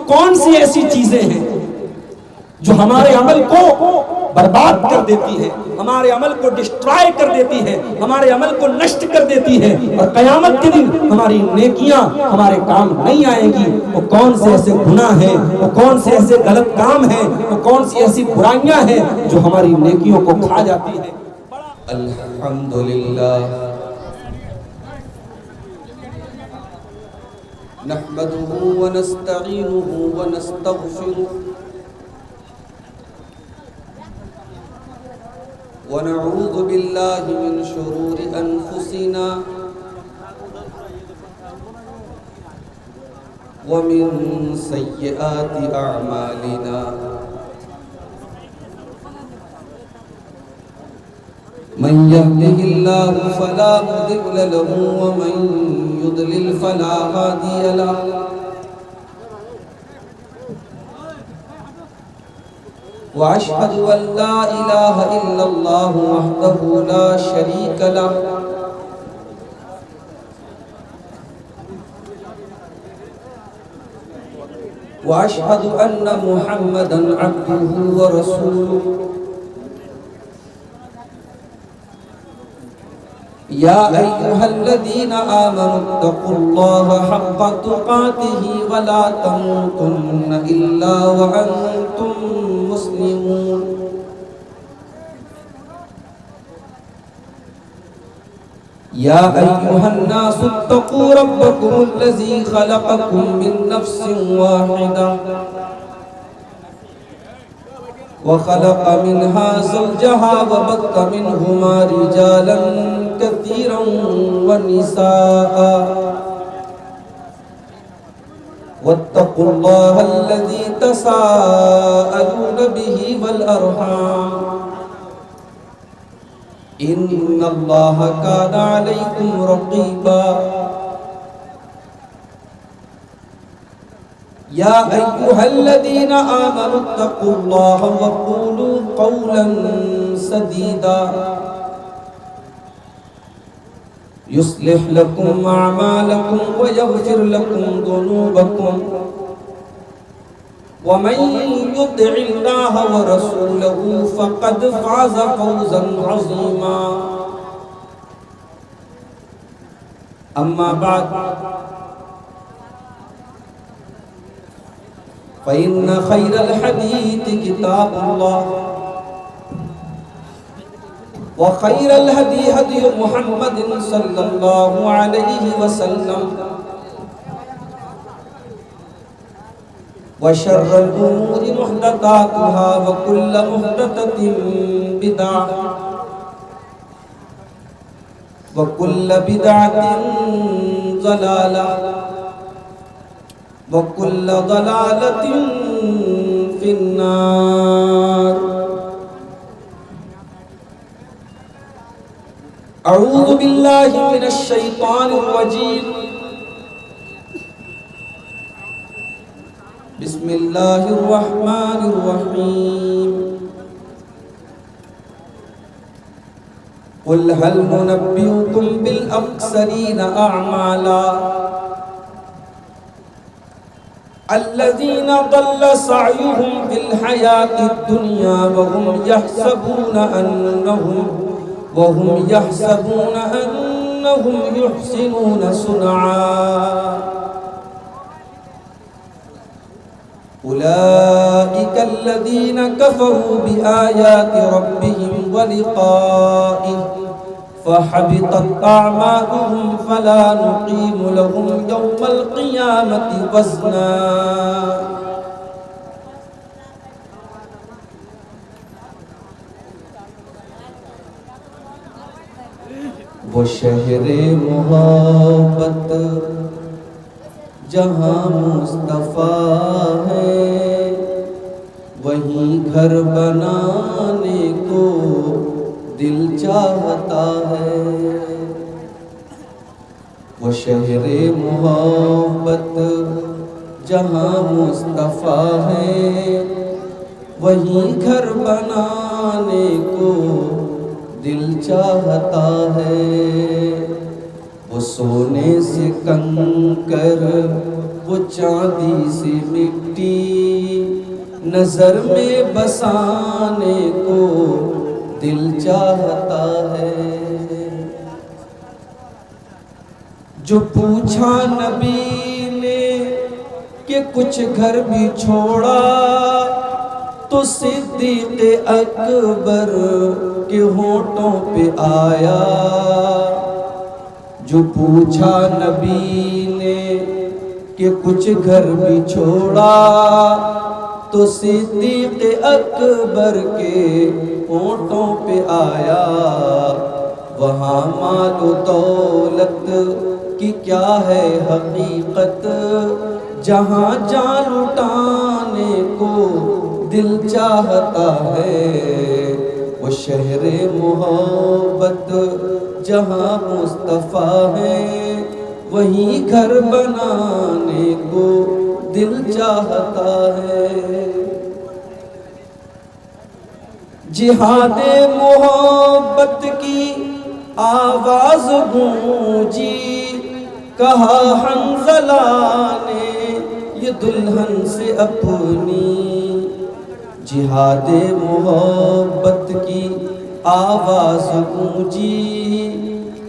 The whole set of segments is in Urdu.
کون سی ایسی چیزیں ہیں جو ہمارے عمل کو برباد کر دیتی ہے، ہمارے عمل کو ڈسٹرائے کر دیتی ہے، ہمارے عمل کو نشٹ کر دیتی ہے، اور قیامت کے دن ہماری نیکیاں ہمارے کام نہیں آئیں گی؟ وہ کون سے ایسے گناہ ہیں، وہ کون سے ایسے غلط کام ہیں، وہ کون سی ایسی برائیاں ہیں جو ہماری نیکیوں کو کھا جاتی ہیں؟ الحمدللہ نحمده ونستعینه ونستغفره ونعوذ باللہ من شرور انفسنا ومن سیئات اعمالنا من يهده الله فلا مضل له ومن يضلل فلا هادي له وأشهد أن لا إله إلا الله وحده لا شريك له وأشهد أن محمدا عبده ورسوله يا أيها الذين آمنوا اتقوا الله حق تقاته ولا تموتن إلا وأنتم مسلمون يا أيها الناس اتقوا ربكم الذي خلقكم من نفس واحدة وخلق منها زوجها وبث منهما رجالا كثيرا ونساء واتقوا الله الذي تساءلون به والأرحام إن الله كان عليكم رقيبا يا أيها الذين آمنوا اتقوا الله وقولوا قولا سديدا يصلح لكم أعمالكم ويغفر لكم ذنوبكم ومن يطع الله ورسوله فقد فاز فوزا عظيما أما بعد فإن خير الحديث كتاب الله وخير الهدي هدي محمد صلى الله عليه وسلم وشر الأمور محدثاتها وكل محدثة بدعة وكل بدعة ضلالة وكل ضلالة في النار أعوذ بالله من الشيطان الرجيم بسم الله الرحمن الرحيم قل هل ننبئكم بالأخسرين أعمالا الذين ضل سعيهم في الحياة الدنيا وهم يحسبون أنهم يحسنون صنعا أولئك الذين كفروا بآيات ربهم ولقائه فحبطت أعمالهم فلا نقيم لهم يوم القيامة وزنا وہ شہر محبت جہاں مصطفیٰ ہے وہیں گھر بنانے کو دل چاہتا ہے وہ شہر محبت جہاں مصطفیٰ ہے وہیں گھر بنانے کو دل چاہتا ہے وہ سونے سے کنکر وہ چاندی سی مٹی نظر میں بسانے کو دل چاہتا ہے۔ جو پوچھا نبی نے کہ کچھ گھر بھی چھوڑا تو صدیق اکبر کے ہونٹوں پہ آیا۔ جو پوچھا نبی نے کہ کچھ گھر بھی چھوڑا تو صدیق اکبر کے ہونٹوں پہ آیا۔ وہاں مال و دولت کی کیا ہے حقیقت، جہاں جان لٹانے کو دل چاہتا ہے۔ وہ شہر محبت جہاں مصطفیٰ ہے، وہیں گھر بنانے کو دل چاہتا ہے۔ جہاد محبت کی آواز گونجی، کہا حنظلہ نے یہ دلہن سے اپنی۔ جہاد محبت کی آواز گونجی،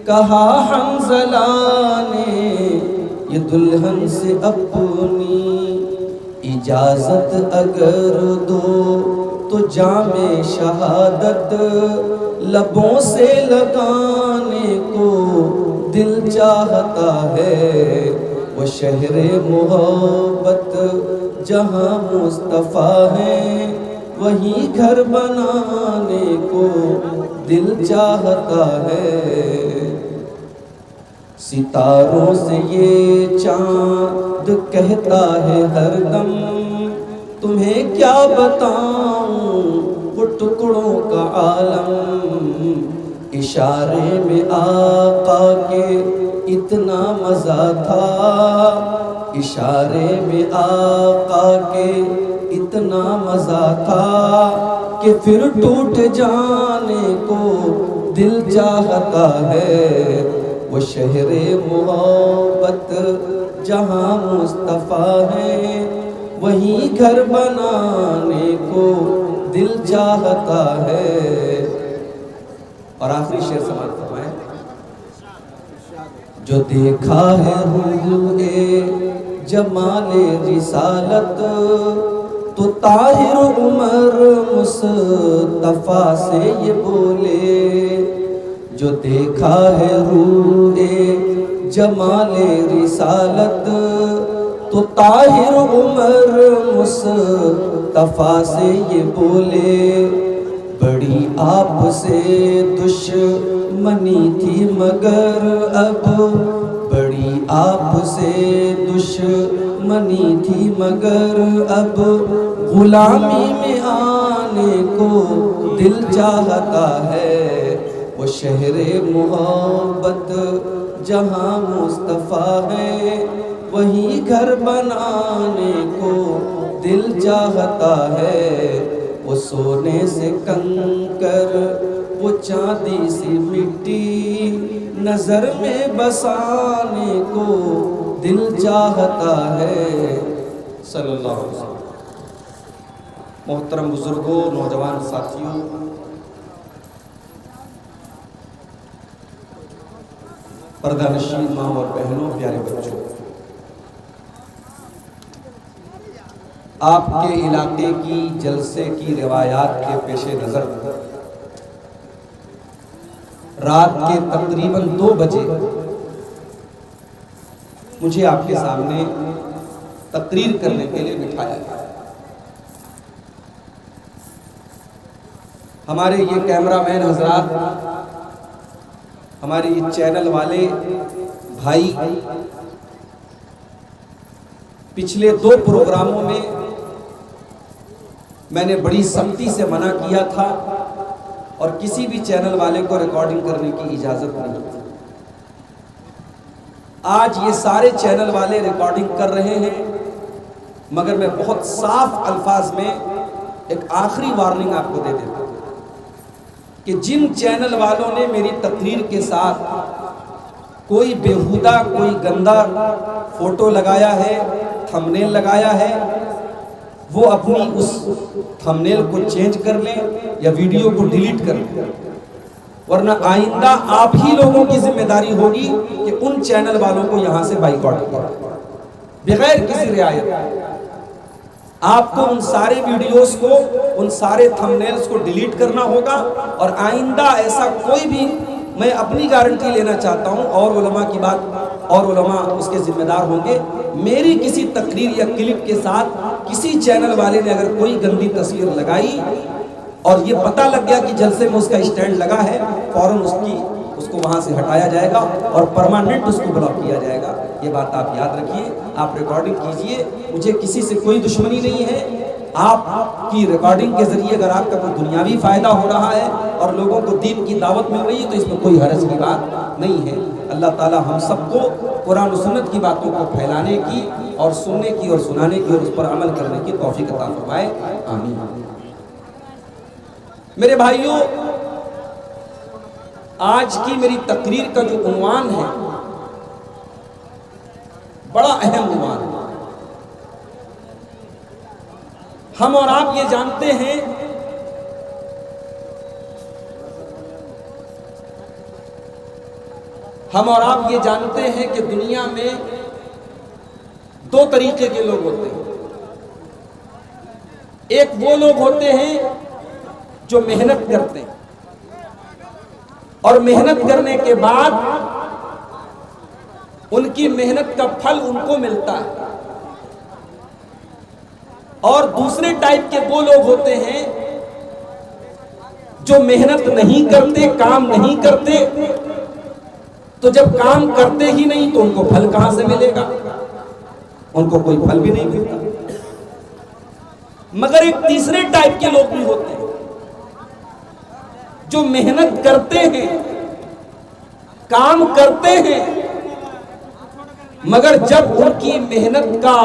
کہا حنظلہ نے یہ دلہن سے اپنی۔ اجازت اگر دو تو جام شہادت لبوں سے لگانے کو دل چاہتا ہے۔ وہ شہر محبت جہاں مصطفیٰ ہے، وہیں گھر بنانے کو دل چاہتا ہے۔ ستاروں سے یہ چاند کہتا ہے ہر دم، تمہیں کیا بتاؤں وہ ٹکڑوں کا عالم۔ اشارے میں آقا کے اتنا مزہ تھا، اشارے میں آقا کے اتنا مزہ تھا کہ پھر ٹوٹ جانے کو دل چاہتا ہے۔ وہ شہر محبت جہاں مصطفیٰ ہے، وہیں گھر بنانے کو دل چاہتا ہے۔ اور آخری شعر سماعت فرمائیں۔ جو دیکھا ہے روح جمال رسالت تو طاہر عمر مصطفیٰ سے یہ بولے۔ جو دیکھا ہے روح جمال رسالت تو طاہر عمر مصطفیٰ سے یہ بولے۔ بڑی آپ سے دشمنی تھی مگر اب، بڑی آپ سے دشمنی تھی مگر اب غلامی میں آنے کو دل چاہتا ہے۔ وہ شہر محبت جہاں مصطفیٰ ہے، وہیں گھر بنانے کو دل چاہتا ہے۔ وہ سونے سے کنکر وہ چاندی سی مٹی نظر میں بسانے کو دل چاہتا ہے۔ صلی اللہ علیہ وسلم۔ محترم بزرگوں، نوجوان ساتھیوں، پردہ نشین ماں اور بہنوں، پیارے بچوں، آپ کے علاقے کی جلسے کی روایات کے پیش نظر رات کے تقریباً 2 بجے مجھے آپ کے سامنے تقریر کرنے کے لیے بٹھایا گیا۔ ہمارے یہ کیمرہ مین حضرات، ہمارے یہ چینل والے بھائی، پچھلے 2 پروگراموں میں نے بڑی سختی سے منع کیا تھا اور کسی بھی چینل والے کو ریکارڈنگ کرنے کی اجازت نہیں تھی۔ آج یہ سارے چینل والے ریکارڈنگ کر رہے ہیں، مگر میں بہت صاف الفاظ میں ایک آخری وارننگ آپ کو دے دیتا ہوں کہ جن چینل والوں نے میری تقریر کے ساتھ کوئی بیہودہ، کوئی گندا فوٹو لگایا ہے تھمبنیل لگایا ہے وہ اپنی اس تھمبنیل کو چینج کر لیں یا ویڈیو کو ڈیلیٹ کر لیں، ورنہ آئندہ آپ ہی لوگوں کی ذمہ داری ہوگی کہ ان چینل والوں کو یہاں سے بائیکاٹ کریں بغیر کسی رعایت۔ آپ کو ان سارے ویڈیوز کو، ان سارے تھمبنیلز کو ڈیلیٹ کرنا ہوگا، اور آئندہ ایسا کوئی بھی، میں اپنی گارنٹی لینا چاہتا ہوں، اور علماء کی بات، اور علماء اس کے ذمہ دار ہوں گے، میری کسی تقریر یا کلپ کے ساتھ کسی چینل والے نے اگر کوئی گندی تصویر لگائی اور یہ پتہ لگ گیا کہ جلسے میں اس کا اسٹینڈ لگا ہے، فوراً اس کو وہاں سے ہٹایا جائے گا اور پرماننٹ اس کو بلاک کیا جائے گا۔ یہ بات آپ یاد رکھیے، آپ ریکارڈنگ کیجئے، مجھے کسی سے کوئی دشمنی نہیں ہے۔ آپ کی ریکارڈنگ کے ذریعے اگر آپ کا کوئی دنیاوی فائدہ ہو رہا ہے اور لوگوں کو دین کی دعوت مل رہی ہے تو اس میں کوئی حرج کی بات نہیں ہے۔ اللہ تعالی ہم سب کو قرآن و سنت کی باتوں کو پھیلانے کی اور سننے کی اور سنانے کی اور اس پر عمل کرنے کی توفیق عطا فرمائے، آمین۔ میرے بھائیوں، آج کی میری تقریر کا جو عنوان ہے بڑا اہم عنوان ہے۔ ہم اور آپ یہ جانتے ہیں کہ دنیا میں دو طریقے کے لوگ ہوتے ہیں۔ ایک وہ لوگ ہوتے ہیں جو محنت کرتے ہیں اور محنت کرنے کے بعد ان کی محنت کا پھل ان کو ملتا ہے، اور دوسرے ٹائپ کے وہ لوگ ہوتے ہیں جو محنت نہیں کرتے، کام نہیں کرتے، تو جب کام کرتے ہی نہیں تو ان کو پھل کہاں سے ملے گا؟ ان کو کوئی پھل بھی نہیں ملتا۔ مگر ایک تیسرے ٹائپ کے لوگ بھی ہوتے ہیں جو محنت کرتے ہیں، کام کرتے ہیں، مگر جب ان کی محنت کا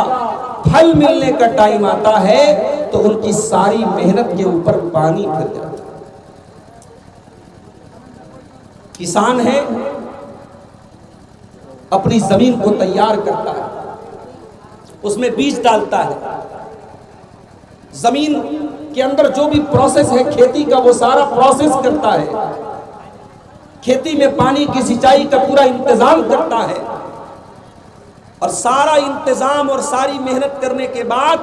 پھل ملنے کا ٹائم آتا ہے تو ان کی ساری محنت کے اوپر پانی پھر جاتا ہے۔ کسان ہے، اپنی زمین کو تیار کرتا ہے، اس میں بیج ڈالتا ہے، زمین کے اندر جو بھی پروسیس ہے کھیتی کا وہ سارا پروسیس کرتا ہے، کھیتی میں پانی کی سینچائی کا پورا انتظام کرتا ہے، اور سارا انتظام اور ساری محنت کرنے کے بعد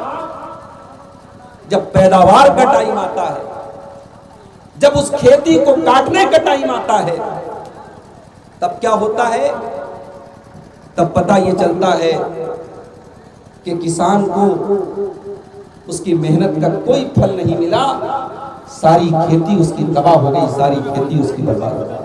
جب پیداوار کا ٹائم آتا ہے، جب اس کھیتی کو کاٹنے کا ٹائم آتا ہے، تب کیا ہوتا ہے؟ تب پتہ یہ چلتا ہے کہ کسان کو اس کی محنت کا کوئی پھل نہیں ملا، ساری کھیتی اس کی تباہ ہو گئی، ساری کھیتی اس کی برباد ہو گئی۔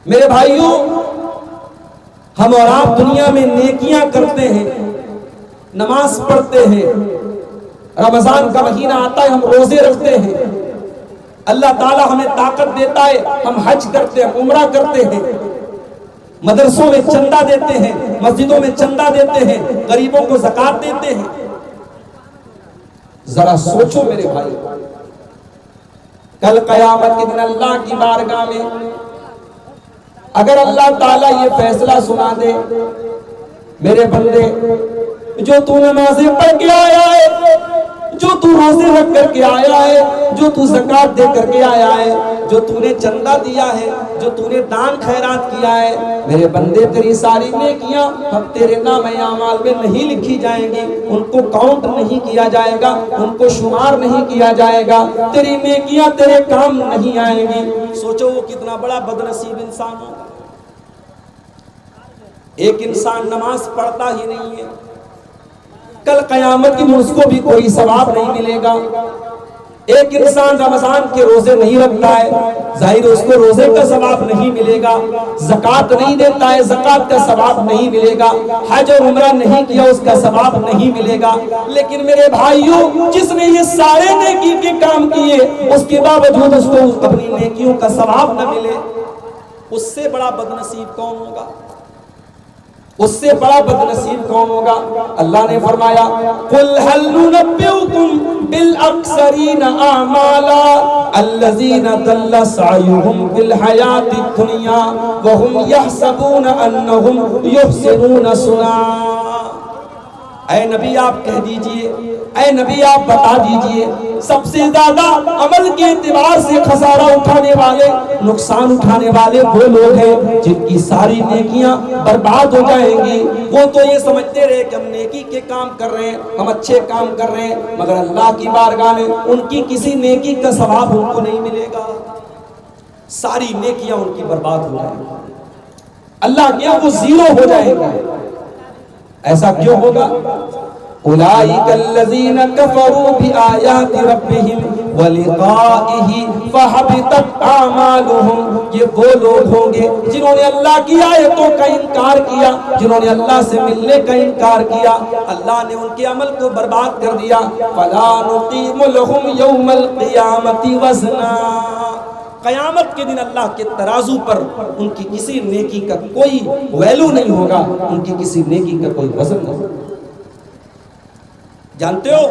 میرے بھائیوں، ہم اور آپ دنیا میں نیکیاں کرتے ہیں، نماز پڑھتے ہیں، رمضان کا مہینہ آتا ہے ہم روزے رکھتے ہیں، اللہ تعالی ہمیں طاقت دیتا ہے ہم حج کرتے ہیں، عمرہ کرتے ہیں، مدرسوں میں چندہ دیتے ہیں، مسجدوں میں چندہ دیتے ہیں، غریبوں کو زکوٰۃ دیتے ہیں۔ ذرا سوچو میرے بھائی، کل قیامت کے دن اللہ کی بارگاہ میں اگر اللہ تعالیٰ یہ فیصلہ سنا دے، میرے بندے جو تو نمازیں پڑھ کے آیا ہے، جو تو روزے رکھ کر کے آیا ہے، جو تو زکوٰۃ دے کر کے آیا ہے، جو تو نے چندہ دیا ہے، جو تو نے دان خیرات کیا ہے، میرے بندے تیری ساری نیکیاں اب تیرے نام اعمال میں نہیں لکھی جائیں گی، ان کو کاؤنٹ نہیں کیا جائے گا، ان کو شمار نہیں کیا جائے گا، تیری نیکیاں تیرے کام نہیں آئیں گی۔ سوچو وہ کتنا بڑا بدنصیب انسان ہو۔ ایک انسان نماز پڑھتا ہی نہیں ہے، کل قیامت کی اس کو بھی کوئی ثواب نہیں ملے گا۔ ایک انسان رمضان کے روزے نہیں رکھتا ہے، ظاہر اس کو روزے کا ثواب نہیں ملے گا، زکوٰۃ نہیں دیتا ہے، زکوٰۃ کا ثواب نہیں ملے گا، حج اور عمرہ نہیں کیا اس کا ثواب نہیں ملے گا۔ لیکن میرے بھائیوں، جس نے یہ سارے نیکی کے کام کیے اس کے باوجود اس کو اپنی نیکیوں کا ثواب نہ ملے، اس سے بڑا بدنصیب کون ہوگا؟ اس سے بڑا بدنصیب کون ہوگا؟ اللہ نے فرمایا قل هل ننبئكم بالاخسرین اعمالا الذین ضل سعیهم فی الحیاۃ الدنیا وهم یحسبون انهم یحسنون صنعا۔ اے نبی آپ کہہ دیجئے، اے نبی آپ بتا دیجئے، سب سے زیادہ عمل کے اعتبار سے خسارہ اٹھانے والے، نقصان اٹھانے والے وہ لوگ ہیں جن کی ساری نیکیاں برباد ہو جائیں گی۔ وہ تو یہ سمجھتے رہے کہ ہم نیکی کے کام کر رہے ہیں، ہم اچھے کام کر رہے ہیں، مگر اللہ کی بارگاہ میں ان کی کسی نیکی کا ثواب ان کو نہیں ملے گا، ساری نیکیاں ان کی برباد ہو جائیں گی، اللہ کیا وہ زیرو ہو جائیں گے۔ ایسا کیوں ہوگا؟ اولئک الذین کفروا بآیات ربہم ولقائہ فحبطت اعمالہم، یہ وہ لوگ ہوں گے جنہوں نے اللہ کی آیتوں کا انکار کیا، جنہوں نے اللہ سے ملنے کا انکار کیا، اللہ نے ان کے عمل کو برباد کر دیا۔ فلا نقیم لہم یوم القیامۃ وزنا، قیامت کے دن اللہ کے ترازو پر ان کی کسی نیکی کا کوئی ویلو نہیں ہوگا، ان کی کسی نیکی کا کوئی وزن نہیں ہوگا۔ جانتے ہو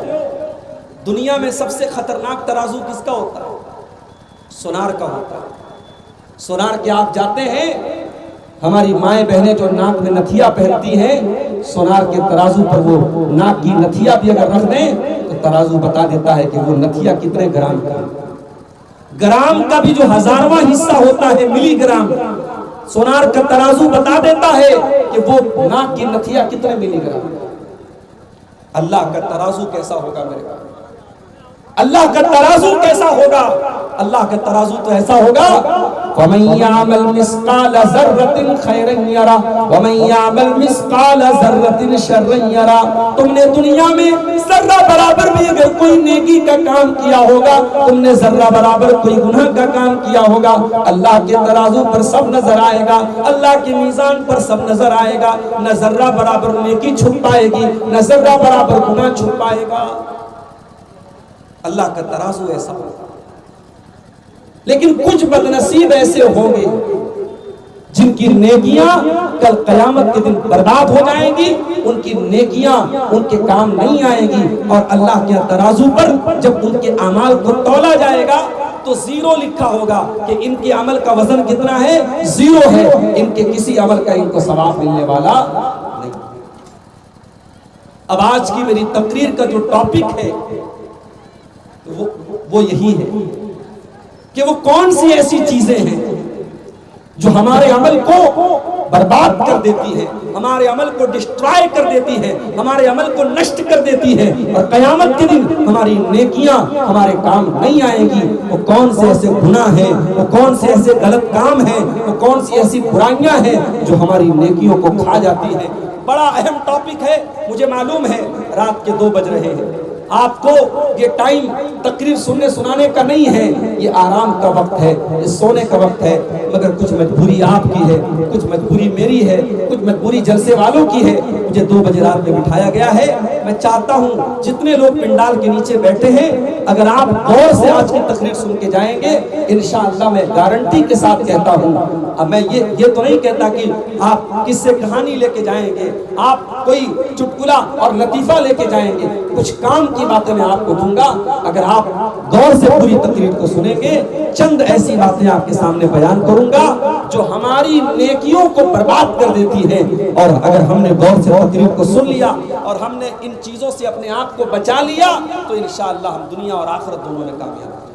دنیا میں سب سے خطرناک ترازو کس کا ہوتا ہے؟ سونار کا ہوتا ہے۔ سونار کے آپ جاتے ہیں، ہماری مائیں بہنیں جو ناک میں نتھیا پہنتی ہیں، سونار کے ترازو پر وہ ناک کی نتھیا بھی اگر رکھ دیں تو ترازو بتا دیتا ہے کہ وہ نتھیا کتنے گرام کا ہے۔ گرام کا بھی جو ہزارواں حصہ ہوتا ہے ملی گرام، سونار کا ترازو بتا دیتا ہے کہ وہ ناک کی نتھیا کتنے ملی گرام۔ اللہ کا ترازو کیسا ہوگا میرے بھائی؟ اللہ کا ترازو کیسا ہوگا؟ اللہ کا ترازو تو ایسا ہوگا وَمَن يَعْمَلْ مِثْقَالَ ذَرَّةٍ خَيْرًا يَرَهُ وَمَن يَعْمَلْ مِثْقَالَ ذَرَّةٍ شَرًّا يَرَهُ۔ تم نے دنیا میں ذرہ برابر بھی اگر کوئی نیکی کا کام کیا ہوگا، تم نے ذرہ برابر کوئی گناہ کا کام کیا ہوگا، اللہ کے ترازو پر سب نظر آئے گا، اللہ کے میزان پر سب نظر آئے گا، نہ ذرہ برابر نیکی چھپ پائے گی، نہ ذرہ برابر گناہ چھپ پائے گا۔ اللہ کا ترازو ایسا ہوگا۔ لیکن کچھ بدنصیب ایسے ہوں گے جن کی نیکیاں کل قیامت کے دن برباد ہو جائیں گی، ان کی نیکیاں ان کے کام نہیں آئیں گی، اور اللہ کے ترازو پر جب ان کے اعمال کو تولا جائے گا تو زیرو لکھا ہوگا کہ ان کے عمل کا وزن کتنا ہے؟ زیرو ہے، ان کے کسی عمل کا ان کو ثواب ملنے والا نہیں۔ اب آج کی میری تقریر کا جو ٹاپک ہے وہ یہی ہے کہ وہ کون سی ایسی چیزیں ہیں جو ہمارے عمل کو برباد کر دیتی ہے، ہمارے عمل کو ڈسٹرائے کر دیتی ہے، ہمارے عمل کو نشٹ کر دیتی ہے، اور قیامت کے دن ہماری نیکیاں ہمارے کام نہیں آئیں گی۔ وہ کون سے ایسے گناہ ہیں، وہ کون سے ایسے غلط کام ہیں، وہ کون سی ایسی برائیاں ہیں جو ہماری نیکیوں کو کھا جاتی ہیں۔ بڑا اہم ٹاپک ہے، مجھے معلوم ہے رات کے 2 بج رہے ہیں، آپ کو یہ ٹائم تقریر سننے سنانے کا نہیں ہے، یہ آرام کا وقت ہے، یہ سونے کا وقت ہے، مگر کچھ مجبوری آپ کی ہے، کچھ مجبوری میری ہے، کچھ مجبوری جلسے والوں کی ہے۔ مجھے 2 بجے رات میں بٹھایا گیا ہے۔ میں چاہتا ہوں جتنے لوگ پنڈال کے نیچے بیٹھے ہیں، اگر آپ غور سے آج کی تقریر سن کے جائیں گے، انشاءاللہ میں گارنٹی کے ساتھ کہتا ہوں، اب میں یہ تو نہیں کہتا کہ آپ کس سے کہانی لے کے جائیں گے، آپ کوئی چٹکلا اور لطیفہ لے کے جائیں گے، کچھ کام کی باتیں میں آپ کو دوں گا۔ اگر آپ غور سے پوری تقریر کو سنیں گے، چند ایسی باتیں آپ کے سامنے بیان کروں گا جو ہماری نیکیوں کو برباد کر دیتی ہیں، اور اگر ہم نے غور سے تقریر کو سن لیا اور ہم نے ان چیزوں سے اپنے آپ کو بچا لیا تو انشاءاللہ ہم دنیا اور آخرت دونوں میں کامیاب ہیں۔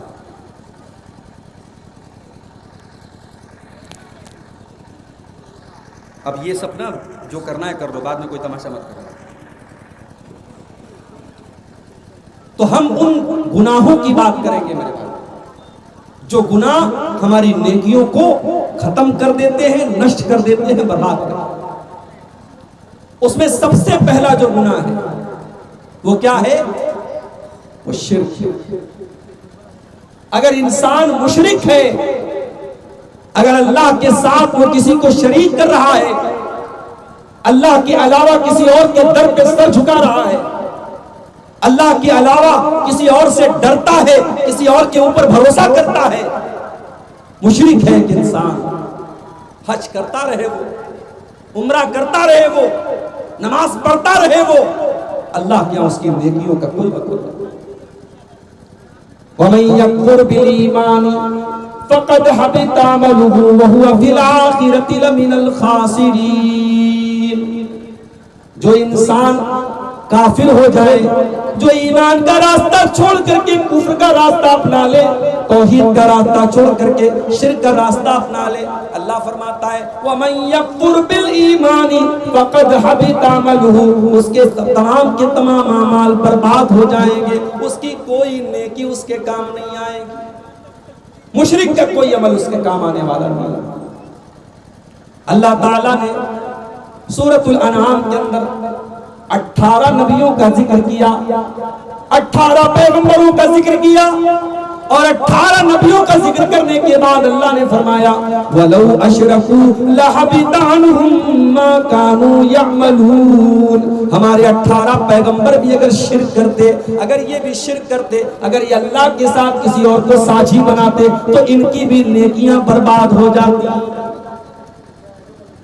اب یہ سب نا جو کرنا ہے کر لو، بعد میں کوئی تماشا مت کرنا۔ تو ہم ان گناہوں کی بات کریں گے میرے بھائی، جو گناہ ہماری نیکیوں کو ختم کر دیتے ہیں، نشٹ کر دیتے ہیں، برباد کر دیتے ہیں۔ اس میں سب سے پہلا جو گناہ ہے وہ کیا ہے؟ وہ شرک۔ اگر انسان مشرک ہے، اگر اللہ کے ساتھ وہ کسی کو شریک کر رہا ہے، اللہ کے علاوہ کسی اور کے در پہ سر جھکا رہا ہے، اللہ کے علاوہ کسی اور سے ڈرتا ہے، کسی اور کے اوپر بھروسہ کرتا ہے، مشرک ہے کہ انسان حج کرتا رہے، وہ عمرہ کرتا رہے وہ، نماز پڑھتا رہے وہ، اللہ کے اس کی نیکیوں کا کوئی مطلب نہیں۔ وَمَن يَكْفُرْ بِالْإِيمَانِ فَقَدْ حَبِطَ عَمَلُهُ وَهُوَ فِي الْآخِرَةِ لَمِنَ الْخَاسِرِينَ۔ جو انسان کافر ہو جائے، جو ایمان کا راستہ چھوڑ کر کے کفر کا راستہ اپنا لے، توحید کا راستہ چھوڑ کر کے شرک کا راستہ اپنا لے، اللہ فرماتا ہے وَمَن يَكْفُرْ بِالْإِيمَانِ فَقَدْ حَبِطَ عَمَلُهُ، اس کے تمام کے تمام اعمال برباد ہو جائیں گے، اس کی کوئی نیکی اس کے کام نہیں آئے گی، مشرک کا کوئی عمل اس کے کام آنے والا نہیں۔ اللہ تعالیٰ نے سورۃ الانعام کے اندر 18 نبیوں کا ذکر کیا، 18 پیغمبروں کا ذکر کیا، اور 18 نبیوں کا ذکر کرنے کے بعد اللہ نے فرمایا وَلَوْ أَشْرَكُوا لَحَبِطَ عَنْهُمْ مَا كَانُوا يَعْمَلُونَ۔ ہمارے 18 پیغمبر بھی اگر شرک کرتے، اگر یہ بھی شرک کرتے، اگر یہ اللہ کے ساتھ کسی اور کو ساجی بناتے تو ان کی بھی نیکیاں برباد ہو جاتی۔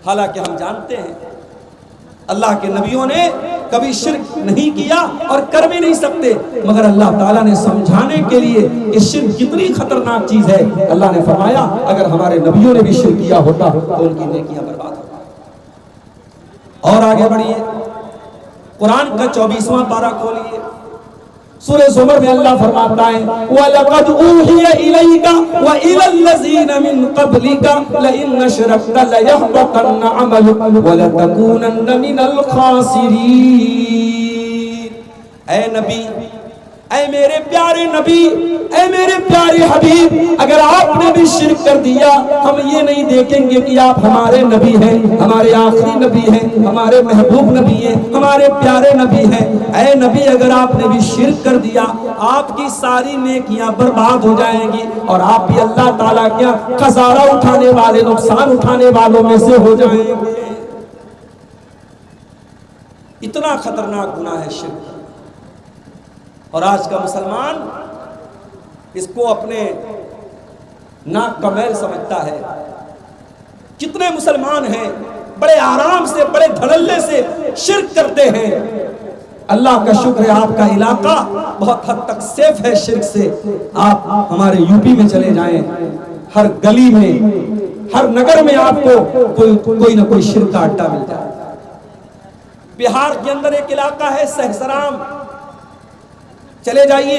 حالانکہ ہم جانتے ہیں اللہ کے نبیوں نے کبھی شرک نہیں کیا اور کر بھی نہیں سکتے، مگر اللہ تعالیٰ نے سمجھانے کے لیے کہ شرک کتنی خطرناک چیز ہے، اللہ نے فرمایا اگر ہمارے نبیوں نے بھی شرک کیا ہوتا تو ان کی نیکیاں برباد ہوتی۔ اور آگے بڑھیے، قرآن کا 24واں پارہ کھولیے، سورہ زمر میں اللہ فرماتا ہے وَلَقَدْ أُوحِيَ إِلَيْكَ وَإِلَى الَّذِينَ مِن قَبْلِكَ لَئِنْ أَشْرَكْتَ لَيَحْبَطَنَّ عَمَلُكَ وَلَتَكُونَنَّ مِنَ الْخَاسِرِينَ۔ اے نبی، اے میرے پیارے نبی، اے میرے پیارے حبیب، اگر آپ نے بھی شرک کر دیا ہم یہ نہیں دیکھیں گے کہ آپ ہمارے نبی ہیں، ہمارے آخری نبی ہیں، ہمارے محبوب نبی ہیں، ہمارے پیارے نبی ہیں۔ اے نبی اگر آپ نے بھی شرک کر دیا آپ کی ساری نیکیاں برباد ہو جائیں گی اور آپ بھی اللہ تعالیٰ کیا خسارہ اٹھانے والے، نقصان اٹھانے والوں میں سے ہو جائیں گے۔ اتنا خطرناک گناہ ہے شرک، اور آج کا مسلمان اس کو اپنے ناک کا میل سمجھتا ہے۔ کتنے مسلمان ہیں بڑے آرام سے، بڑے دھڑلے سے شرک کرتے ہیں۔ اللہ کا شکر ہے آپ کا علاقہ بہت حد تک سیف ہے شرک سے۔ آپ ہمارے یوپی میں چلے جائیں، ہر گلی میں، ہر نگر میں آپ کو کوئی نہ کوئی شرک کا اڈا مل جائے۔ بہار کے اندر ایک علاقہ ہے سہسرام، چلے جائیے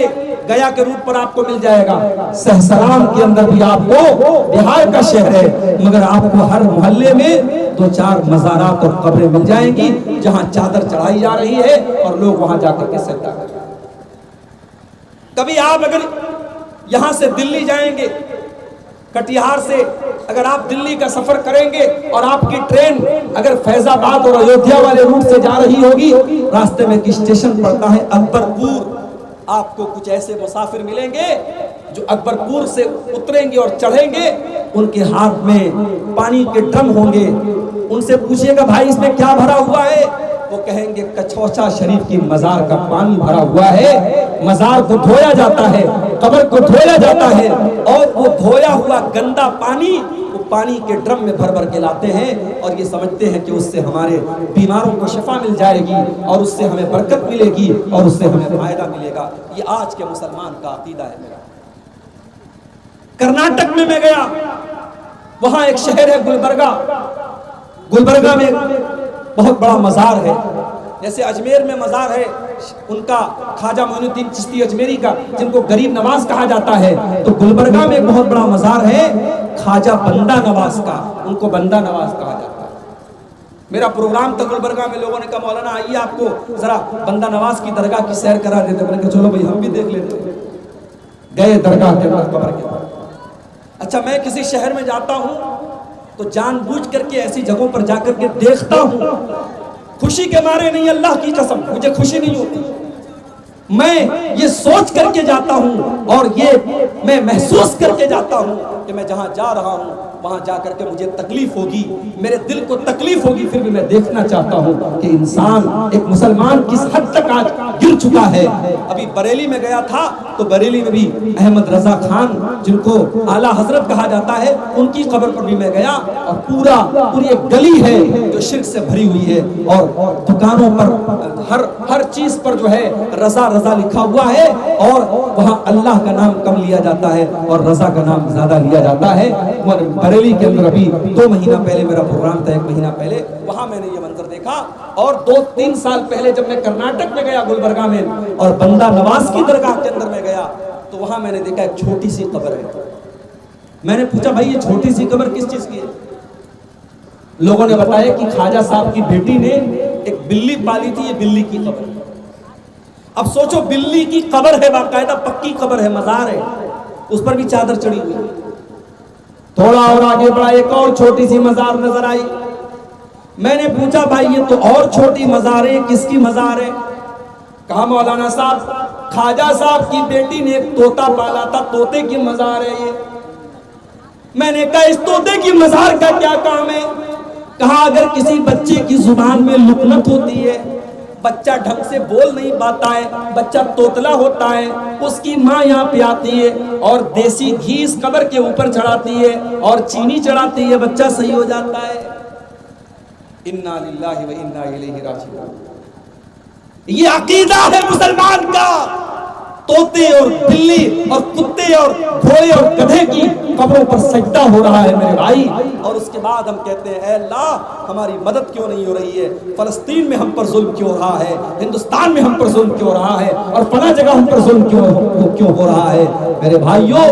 گیا کے روٹ پر آپ کو مل جائے گا۔ سہسرام کے اندر بھی آپ کو، بہار کا شہر ہے مگر آپ کو ہر محلے میں 2-4 مزارات اور قبریں مل جائیں گی جہاں چادر چڑھائی جا رہی ہے اور لوگ وہاں جا کر کے سجدہ کریں گے۔ کبھی آپ اگر یہاں سے دلی جائیں گے، کٹیہار سے اگر آپ دلی کا سفر کریں گے اور آپ کی ٹرین اگر فیض آباد اور ایودھیا والے روٹ سے جا رہی ہوگی، راستے میں ایک اسٹیشن پڑتا ہے اکبر پور، آپ کو کچھ ایسے مسافر ملیں گے جو اکبر پور سے اتریں گے اور چڑھیں گے، ان کے ہاتھ میں پانی کے ڈرم ہوں گے، ان سے پوچھئے گا بھائی اس میں کیا بھرا ہوا ہے؟ وہ کہیں گے کچھوچا شریف کی مزار کا پانی بھرا ہوا ہے، مزار کو دھویا جاتا ہے، قبر کو دھویا جاتا ہے، اور وہ دھویا ہوا گندا پانی وہ پانی کے ڈرم میں بھر بھر کے لاتے ہیں اور یہ سمجھتے ہیں کہ اس سے ہمارے بیماروں کو شفا مل جائے گی اور اس سے ہمیں برکت ملے گی اور اس سے ہمیں فائدہ ملے گا۔ یہ آج کے مسلمان کا عقیدہ ہے میرا۔ کرناٹک میں گیا، وہاں ایک شہر ہے گلبرگہ، گلبرگہ میں بہت بڑا مزار ہے، جیسے اجمیر میں مزار ہے ان کا خواجہ معین الدین چشتی اجمیری کا جن کو غریب نواز کہا جاتا ہے، تو گلبرگہ میں ایک بہت بڑا مزار ہے خواجہ بندہ نواز کا، ان کو بندہ نواز کہا جاتا ہے۔ میرا پروگرام تھا گلبرگہ میں، لوگوں نے کہا مولانا آئیے آپ کو ذرا بندہ نواز کی درگاہ کی سیر کرا دیتے، میں نے کہا چلو بھائی ہم بھی دیکھ لیتے ہیں۔ گئے درگاہ کے بعد قبر کے بعد۔ اچھا میں کسی شہر میں جاتا ہوں تو جان بوجھ کر کے ایسی جگہوں پر جا کر کے دیکھتا ہوں، خوشی کے مارے نہیں، اللہ کی قسم مجھے خوشی نہیں ہوتی، میں یہ سوچ کر کے جاتا ہوں اور یہ میں محسوس کر کے جاتا ہوں کہ میں جہاں جا رہا ہوں وہاں جا کر کے مجھے تکلیف ہوگی، میرے دل کو تکلیف ہوگی، پھر بھی میں دیکھنا چاہتا ہوں کہ انسان ایک مسلمان کس حد تک آج گر چکا ہے۔ ابھی بریلی میں گیا تھا تو بریلی میں بھی احمد رضا خان جن کو اعلیٰ حضرت کہا جاتا ہے ان کی قبر پر بھی میں گیا، اور پوری ایک گلی ہے جو شرک سے بھری ہوئی ہے، اور دکانوں پر ہر چیز پر جو ہے رضا رضا لکھا ہوا ہے، اور وہاں اللہ کا نام کم لیا جاتا ہے اور رضا کا نام زیادہ لیا جاتا ہے۔ بریلی کے اندر ابھی 2 مہینہ پہلے میرا پروگرام تھا، 1 مہینہ پہلے، وہاں میں نے یہ منظر دیکھا، اور 2-3 سال پہلے جب میں کرناٹک میں گیا گلبرگہ میں اور بندہ نواز کی درگاہ کے اندر میں گیا تو وہاں میں نے دیکھا ایک چھوٹی سی قبر ہے۔ میں نے پوچھا بھائی یہ چھوٹی سی قبر کس چیز کی ہے؟ لوگوں نے بتایا کہ خواجہ صاحب کی بیٹی نے ایک بلی پالی تھی، یہ بلی کی قبر ہے۔ اب سوچو بلی کی قبر ہے، باقاعدہ پکی قبر ہے، مزار ہے، اس پر بھی چادر چڑھی ہوئی ہے۔ تھوڑا اور آگے بڑھا ایک اور چھوٹی سی مزار نظر آئی۔ میں نے پوچھا بھائی یہ تو اور چھوٹی مزار ہے، کس کی مزار ہے؟ کہا مولانا صاحب خواجہ صاحب کی بیٹی نے ایک طوطا پالا تھا، طوطے کی مزار ہے یہ۔ میں نے کہا اس طوطے کی مزار کا کیا کام ہے؟ کہا اگر کسی بچے کی زبان میں لکنت ہوتی ہے، بچہ ڈھنگ سے بول نہیں پاتا ہے، بچہ توتلا ہوتا ہے، اس کی ماں یہاں پہ آتی ہے اور دیسی گھی اس قبر کے اوپر چڑھاتی ہے اور چینی چڑھاتی ہے، بچہ صحیح ہو جاتا ہے۔ انا للہ و انا الیہ راجعون۔ یہ عقیدہ ہے مسلمان کا۔ طوطے اور بلی اور کتے اور گھوڑے اور گدھے کی قبروں پر سجدہ ہو رہا ہے میرے بھائی، اور اس کے بعد ہم کہتے ہیں اے اللہ ہماری مدد کیوں نہیں ہو رہی ہے، فلسطین میں ہم پر ظلم کیوں ہو رہا ہے، ہندوستان میں ہم پر ظلم کیوں ہو رہا ہے، اور فلاں جگہ ہم پر ظلم کیوں ہو رہا ہے۔ میرے بھائیوں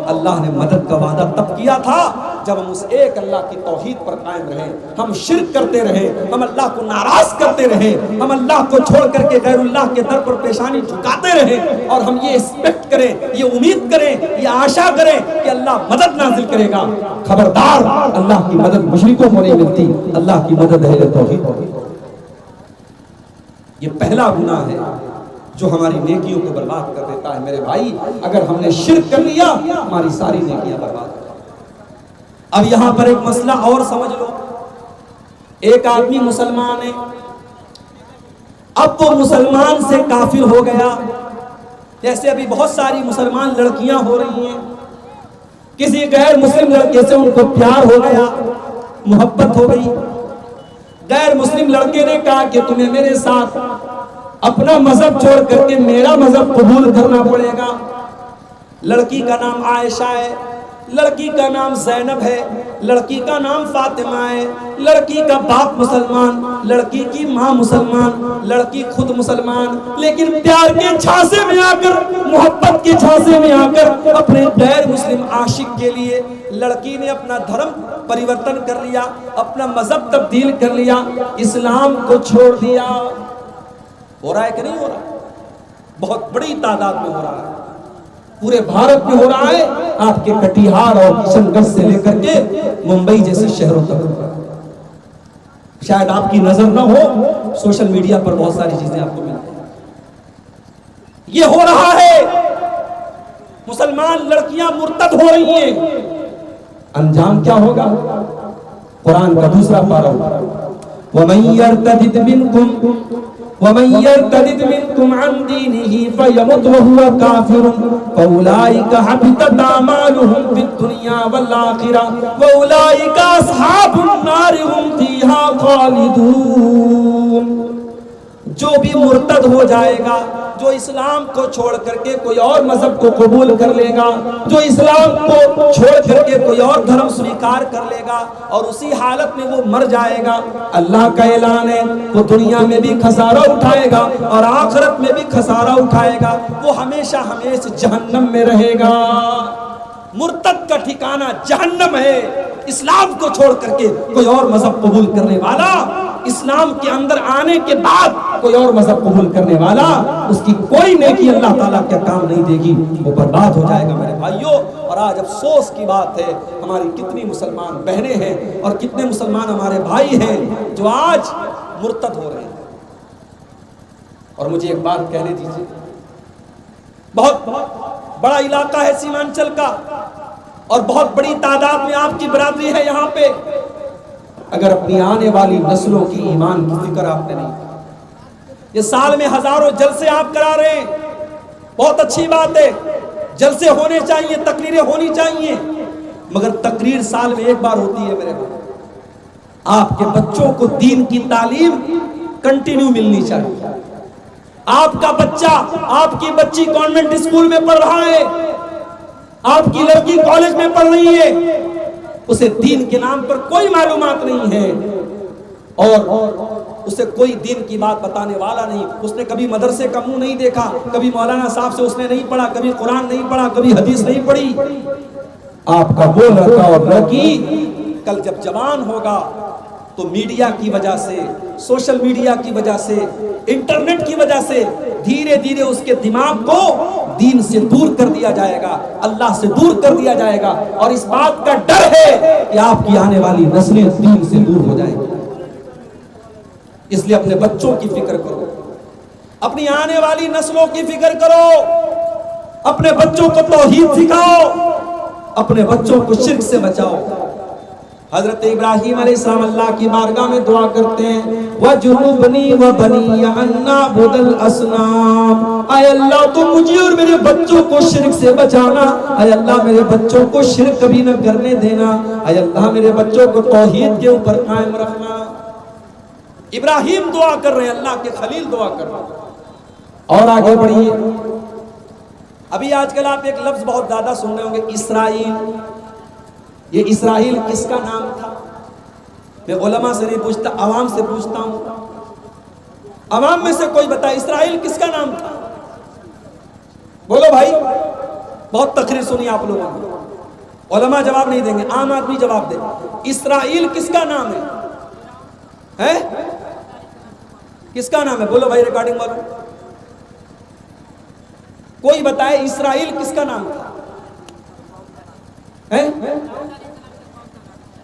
اللہ نے مدد کا وعدہ تب کیا تھا جب ہم اس ایک اللہ کی توحید پر قائم رہے، ہم شرک کرتے رہے، ہم اللہ کو ناراض کرتے رہے، ہم اللہ کو چھوڑ کر کے غیر اللہ کے در پر پیشانی جھکاتے رہے، اور ہم یہ ایکسپیکٹ کریں، یہ امید کریں، یہ آشا کریں کہ اللہ مدد نازل کرے گا۔ خبردار، اللہ کی مدد مشرکوں کو نہیں ملتی، اللہ کی مدد اہل توحید کو۔ یہ پہلا گناہ ہے جو ہماری نیکیوں کو برباد کر دیتا ہے میرے بھائی۔ اگر ہم نے شرک کر لیا ہماری ساری نیکیاں برباد ہو۔ اب یہاں پر ایک مسئلہ اور سمجھ لو، ایک آدمی مسلمان ہے، اب وہ مسلمان سے کافر ہو گیا، جیسے ابھی بہت ساری مسلمان لڑکیاں ہو رہی ہیں، کسی غیر مسلم لڑکے سے ان کو پیار ہو گیا، محبت ہو گئی، غیر مسلم لڑکے نے کہا کہ تمہیں میرے ساتھ اپنا مذہب چھوڑ کر کے میرا مذہب قبول کرنا پڑے گا۔ لڑکی کا نام عائشہ ہے، لڑکی کا نام زینب ہے، لڑکی کا نام فاطمہ ہے، لڑکی کا باپ مسلمان، لڑکی کی ماں مسلمان، لڑکی خود مسلمان، لیکن پیار کے چھانسے میں آ کر، محبت کے چھانسے میں آ کر اپنے غیر مسلم عاشق کے لیے لڑکی نے اپنا دھرم پریورتن کر لیا، اپنا مذہب تبدیل کر لیا، اسلام کو چھوڑ دیا۔ ہو رہا ہے کہ نہیں ہو رہا؟ بہت بڑی تعداد میں ہو رہا ہے، پورے بھارت میں ہو رہا ہے، آپ کے کٹیہار اور کشن گڑھ سے لے کر کے ممبئی جیسے شہروں تک۔ شاید آپ کی نظر نہ ہو، سوشل میڈیا پر بہت ساری چیزیں آپ کو ملتی ہیں۔ یہ ہو رہا ہے، مسلمان لڑکیاں مرتد ہو رہی ہیں، انجام کیا ہوگا؟ قرآن کا دوسرا پارہ، وَمَن يَرْتَدِدْ مِنْكُمْ عَنْ دِينِهِ فَيَمُتْ وَهُوَ كَافِرٌ فَأُولَئِكَ حَبِطَتْ أَعْمَالُهُمْ فِي الدُّنْيَا وَالْآخِرَةِ وَأُولَئِكَ أَصْحَابُ النَّارِ هُمْ فِيهَا خَالِدُونَ۔ جو بھی مرتد ہو جائے گا، جو اسلام کو چھوڑ کر کے کوئی اور مذہب کو قبول کر لے گا، جو اسلام کو چھوڑ کر کے کوئی اور دھرم سویکار کر لے گا اور اسی حالت میں وہ مر جائے گا، اللہ کا اعلان ہے وہ دنیا میں بھی خسارہ اٹھائے گا اور آخرت میں بھی خسارہ اٹھائے گا، وہ ہمیشہ ہمیشہ جہنم میں رہے گا۔ مرتد کا ٹھکانہ جہنم ہے۔ اسلام کو چھوڑ کر کے کوئی اور مذہب قبول کرنے والا، اسلام کے اندر آنے کے بعد کوئی اور مذہب قبول کرنے والا، اس کی کوئی نیکی اللہ تعالیٰ کیا کام نہیں دے گی، وہ برباد ہو جائے گا میرے بھائیوں۔ اور آج افسوس کی بات ہے، ہماری کتنی مسلمان بہنیں ہیں اور کتنے مسلمان ہمارے بھائی ہیں جو آج مرتد ہو رہے ہیں۔ اور مجھے ایک بات کہنے دیجیے، بہت بڑا علاقہ ہے سیمانچل کا اور بہت بڑی تعداد میں آپ کی برادری ہے یہاں پہ. اگر اپنی آنے والی نسلوں کی ایمان کی فکر آپ نے نہیں، یہ سال میں ہزاروں جلسے آپ کرا رہے ہیں، بہت اچھی بات ہے، جلسے ہونے چاہیے، تقریریں ہونی چاہیے، مگر تقریر سال میں ایک بار ہوتی ہے میرے بھائی. آپ کے بچوں کو دین کی تعلیم کنٹینیو ملنی چاہیے. آپ کا بچہ، آپ کی بچی کانوینٹ اسکول میں پڑھ رہا ہے، آپ کی لڑکی کالج میں پڑھ رہی ہے، اسے دین کے نام پر کوئی معلومات نہیں ہے اور اسے کوئی دین کی بات بتانے والا نہیں. اس نے کبھی مدرسے کا منہ نہیں دیکھا، کبھی مولانا صاحب سے اس نے نہیں پڑھا، کبھی قرآن نہیں پڑھا، کبھی حدیث نہیں پڑھی. آپ کا وہ لڑکا اور لڑکی کل جب جوان ہوگا تو میڈیا کی وجہ سے، سوشل میڈیا کی وجہ سے، انٹرنیٹ کی وجہ سے دھیرے دھیرے اس کے دماغ کو دین سے دور کر دیا جائے گا، اللہ سے دور کر دیا جائے گا، اور اس بات کا ڈر ہے کہ آپ کی آنے والی نسلیں دین سے دور ہو جائیں گی. اس لیے اپنے بچوں کی فکر کرو، اپنی آنے والی نسلوں کی فکر کرو، اپنے بچوں کو توحید سکھاؤ، اپنے بچوں کو شرک سے بچاؤ. حضرت ابراہیم علیہ السلام اللہ کی بارگاہ میں دعا کرتے ہیں، وَجُنُبْنِي وَبَنِيَّ أَن نَّعْبُدَ الْأَصْنَامَ. اے اللہ تو مجھے اور میرے بچوں کو شرک سے بچانا، اے اللہ میرے بچوں کو شرک کبھی نہ کرنے دینا، اے اللہ میرے بچوں کو توحید کے اوپر قائم رکھنا. ابراہیم دعا کر رہے ہیں، اللہ کے خلیل دعا کر رہے ہیں. اور آگے بڑھیے. ابھی آج کل آپ ایک لفظ بہت زیادہ سن رہے ہوں گے، اسرائیل. یہ اسرائیل کس کا نام تھا؟ میں علماء سے نہیں پوچھتا، عوام سے پوچھتا ہوں. عوام میں سے کوئی بتائے اسرائیل کس کا نام تھا؟ بولو بھائی، بہت تقریر سنی آپ لوگوں نے. علماء جواب نہیں دیں گے، عام آدمی جواب دے. اسرائیل کس کا نام ہے؟ کس کا نام ہے؟ بولو بھائی، ریکارڈنگ والوں کوئی بتائے اسرائیل کس کا نام تھا؟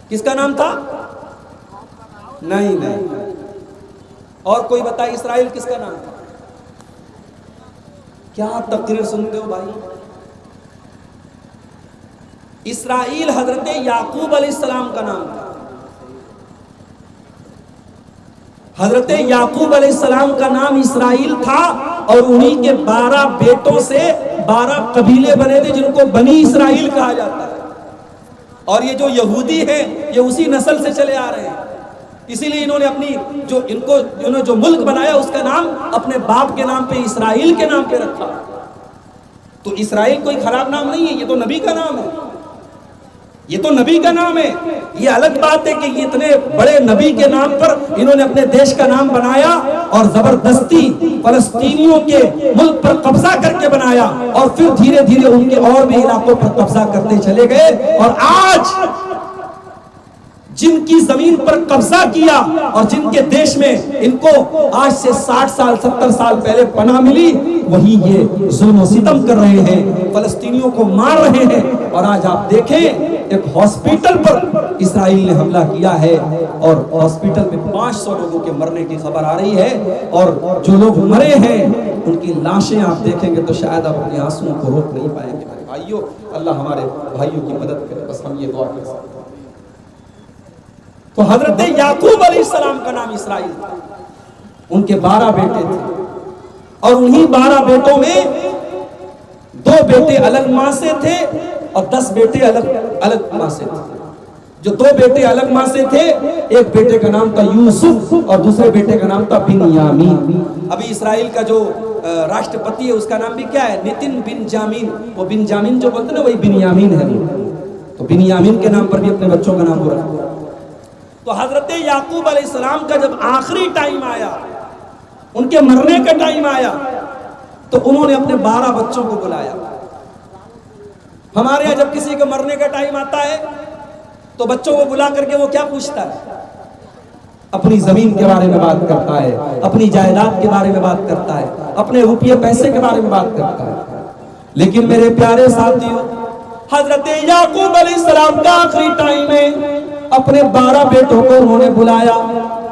کس کا نام تھا؟ نہیں. اور کوئی بتائے اسرائیل کس کا نام تھا؟ کیا تقریر سنتے ہو بھائی؟ اسرائیل حضرت یعقوب علیہ السلام کا نام تھا. حضرت یعقوب علیہ السلام کا نام اسرائیل تھا، اور انہی کے 12 بیٹوں سے 12 قبیلے بنے تھے جن کو بنی اسرائیل کہا جاتا ہے. اور یہ جو یہودی ہیں یہ اسی نسل سے چلے آ رہے ہیں، اسی لیے انہوں نے انہوں نے جو ملک بنایا اس کا نام اپنے باپ کے نام پہ، اسرائیل کے نام پہ رکھا. تو اسرائیل کوئی خراب نام نہیں ہے، یہ تو نبی کا نام ہے، یہ تو نبی کا نام ہے. یہ الگ بات ہے کہ یہ اتنے بڑے نبی کے نام پر انہوں نے اپنے دیش کا نام بنایا اور زبردستی فلسطینیوں کے ملک پر قبضہ کر کے بنایا، اور پھر دھیرے دھیرے ان کے اور بھی علاقوں پر قبضہ کرتے چلے گئے. اور آج جن کی زمین پر قبضہ کیا اور جن کے دیش میں ان کو آج سے 60 سال 70 سال پہلے پناہ ملی، وہی یہ ظلم و ستم کر رہے ہیں، فلسطینیوں کو مار رہے ہیں. اور آج آپ دیکھیں ایک ہاسپٹل پر اسرائیل نے حملہ کیا ہے، اور ہاسپٹل میں 500 لوگوں کے مرنے کی خبر آ رہی ہے، اور جو لوگ مرے ہیں ان کی لاشیں آپ دیکھیں گے تو شاید آپ اپنے آنسوؤں کو روک نہیں پائیں گے. بھائیو، اللہ ہمارے بھائیوں کی مدد کرے، بس ہم یہ دعا کر سکتے ہیں. تو حضرت یعقوب علیہ السلام کا نام اسرائیل تھا. ان کے 12 بیٹے تھے، اور انہی 12 بیٹوں میں 2 بیٹے الگ ماں سے تھے اور 10 بیٹے الگ ماں سے تھے. جو 2 بیٹے الگ ماں سے تھے، ایک بیٹے کا نام تھا یوسف اور دوسرے بیٹے کا نام تھا بنیامین. ابھی اسرائیل کا جو راشٹرپتی ہے اس کا نام بھی کیا ہے؟ نتن بنجامین. وہ بنجامین جو بولتے ہیں نا، وہی بنیامین ہے. تو بنیامین کے نام پر بھی اپنے بچوں کا نام ہو رہا ہے. تو حضرت یعقوب علیہ السلام کا جب آخری ٹائم آیا، ان کے مرنے کا ٹائم آیا، تو انہوں نے اپنے 12 بچوں کو بلایا. ہمارے یہاں جب کسی کے مرنے کا ٹائم آتا ہے تو بچوں کو بلا کر کے وہ کیا پوچھتا ہے؟ اپنی زمین کے بارے میں بات کرتا ہے، اپنی جائیداد کے بارے میں بات کرتا ہے، اپنے روپیے پیسے کے بارے میں بات کرتا ہے. لیکن میرے پیارے ساتھیوں، حضرت یعقوب علیہ السلام کا آخری ٹائم ہے، اپنے 12 بیٹوں کو انہوں نے بلایا.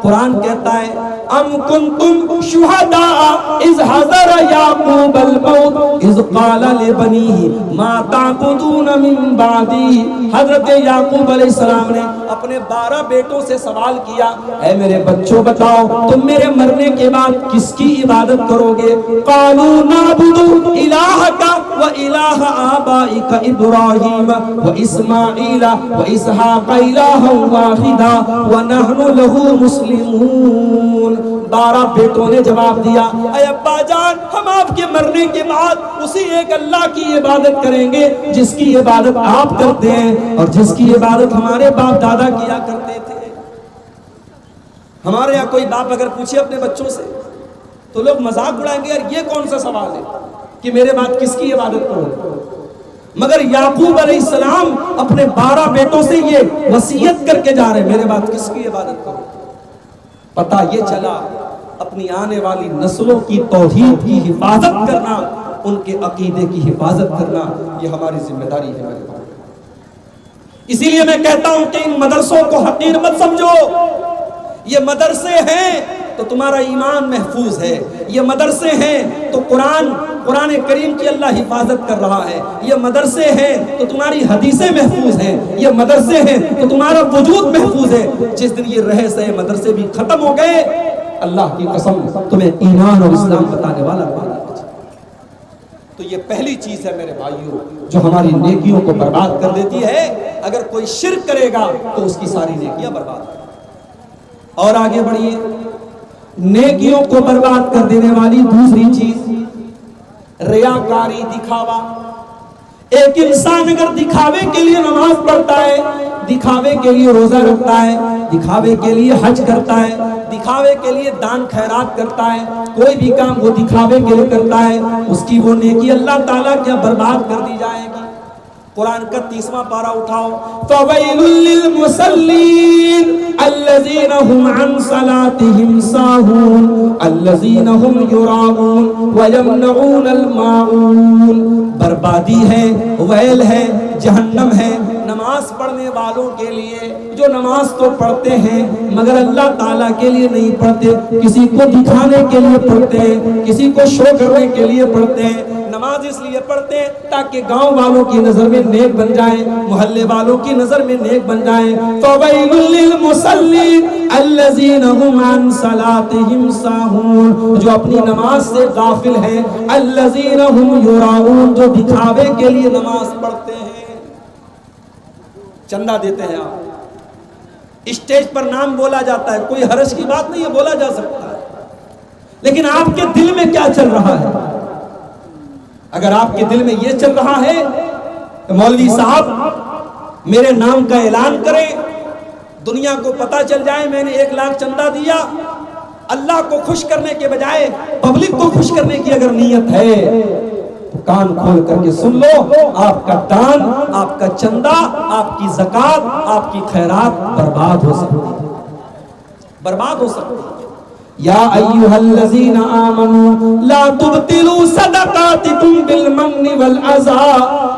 قرآن کہتا ہے ام کنتم شہداء اذ حضر یعقوب الموت اذ قال لبنیہ ما تعبدون من بعدی. حضرت یعقوب علیہ السلام نے اپنے 12 بیٹوں سے سوال کیا، اے میرے بچوں بتاؤ تم میرے مرنے کے بعد کس کی عبادت کرو گے؟ قالوا نعبد الہک و الہ آبائک ابراہیم و اسماعیل و اسحاق الہا واحدا ونحن لہ مسلمون. 12 بیٹوں نے جواب دیا، اے ابا جان ہم آپ کے مرنے کے بعد اسی ایک اللہ کی عبادت کریں گے جس کی عبادت آپ کرتے ہیں اور جس کی عبادت ہمارے باپ دادا کیا کرتے تھے. ہمارے یہاں کوئی باپ اگر پوچھے اپنے بچوں سے تو لوگ مذاق اڑائیں گے، یار یہ کون سا سوال ہے کہ میرے بعد کس کی عبادت کروں. مگر یعقوب علیہ السلام اپنے 12 بیٹوں سے یہ وصیت کر کے جا رہے ہیں، میرے بعد کس کی عبادت کروں. پتہ یہ چلا اپنی آنے والی نسلوں کی توحید کی حفاظت کرنا، ان کے عقیدے کی حفاظت کرنا یہ ہماری ذمہ داری ہے میرے بھائی. اسی لیے میں کہتا ہوں کہ ان مدرسوں کو حقیر مت سمجھو. یہ مدرسے ہیں تو تمہارا ایمان محفوظ ہے، یہ مدرسے ہیں تو قرآن کریم کی اللہ حفاظت کر رہا ہے، یہ مدرسے ہیں تو تمہاری حدیثیں محفوظ ہیں، یہ مدرسے ہیں تو تمہارا وجود محفوظ ہے. جس دن یہ رہے سے مدرسے بھی ختم ہو گئے، اللہ کی قسم تمہیں ایمان اور اسلام بتانے والا بنا. تو یہ پہلی چیز ہے میرے بھائیوں جو ہماری نیکیوں کو برباد کر دیتی ہے. اگر کوئی شرک کرے گا تو اس کی ساری نیکیاں برباد ہیں. اور آگے بڑھیے، نیکیوں کو برباد کر دینے والی دوسری چیز ریاکاری، دکھاوا. ایک انسان اگر دکھاوے کے لیے نماز پڑھتا ہے، دکھاوے کے لیے روزہ رکھتا ہے، دکھاوے کے لیے حج کرتا ہے، دکھاوے کے لیے دان خیرات کرتا ہے، کوئی بھی کام وہ دکھاوے کے لیے کرتا ہے، اس کی وہ نیکی اللہ تعالیٰ کیا برباد کر دی جائے گی. قرآن کا 30واں پارہ اٹھاؤ، فَوَيْلٌ لِّلْمُصَلِّينَ الَّذِينَ هُمْ عَنْ صَلَاتِهِمْ سَاهُونَ الَّذِينَ هُمْ يُرَاءُونَ وَيَمْنَعُونَ الْمَاعُونَ. بربادی ہے، ویل ہے، جہنم ہے نماز پڑھنے والوں کے لیے جو نماز تو پڑھتے ہیں مگر اللہ تعالیٰ کے لیے نہیں پڑھتے، کسی کو دکھانے کے لیے پڑھتے ہیں، کسی کو شو کرنے کے لیے پڑھتے ہیں. نماز اس لیے پڑھتے ہیں تاکہ گاؤں والوں کی نظر میں نیک بن جائیں، محلے والوں کی نظر میں نیک بن جائیں. فَوَيْلٌ لِّلْمُصَلِّينَ الَّذِينَ هُمْ عَنْ صَلَاتِهِمْ سَاهُونَ، جو اپنی نماز سے غافل ہیں. الَّذِينَ هُمْ يُرَاءُونَ، جو دکھاوے کے لیے نماز پڑھتے ہیں. چندہ دیتے ہیں آپ، اسٹیج پر نام بولا جاتا ہے، کوئی حرج کی بات نہیں ہے، بولا جا سکتا ہے، لیکن آپ کے دل میں کیا چل رہا ہے؟ اگر آپ کے دل میں یہ چل رہا ہے کہ مولوی صاحب میرے نام کا اعلان کریں، دنیا کو پتہ چل جائے میں نے 1 لاکھ چندہ دیا، اللہ کو خوش کرنے کے بجائے پبلک کو خوش کرنے کی اگر نیت ہے تو کان کھول کر کے سن لو، آپ کا دان، آپ کا چندہ، آپ کی زکات، آپ کی خیرات برباد ہو سکتی ہے، برباد ہو سکتی ہے. یا ایھا الذین آمنوا لا تبطلوا صدقاتکم بالمن والعزا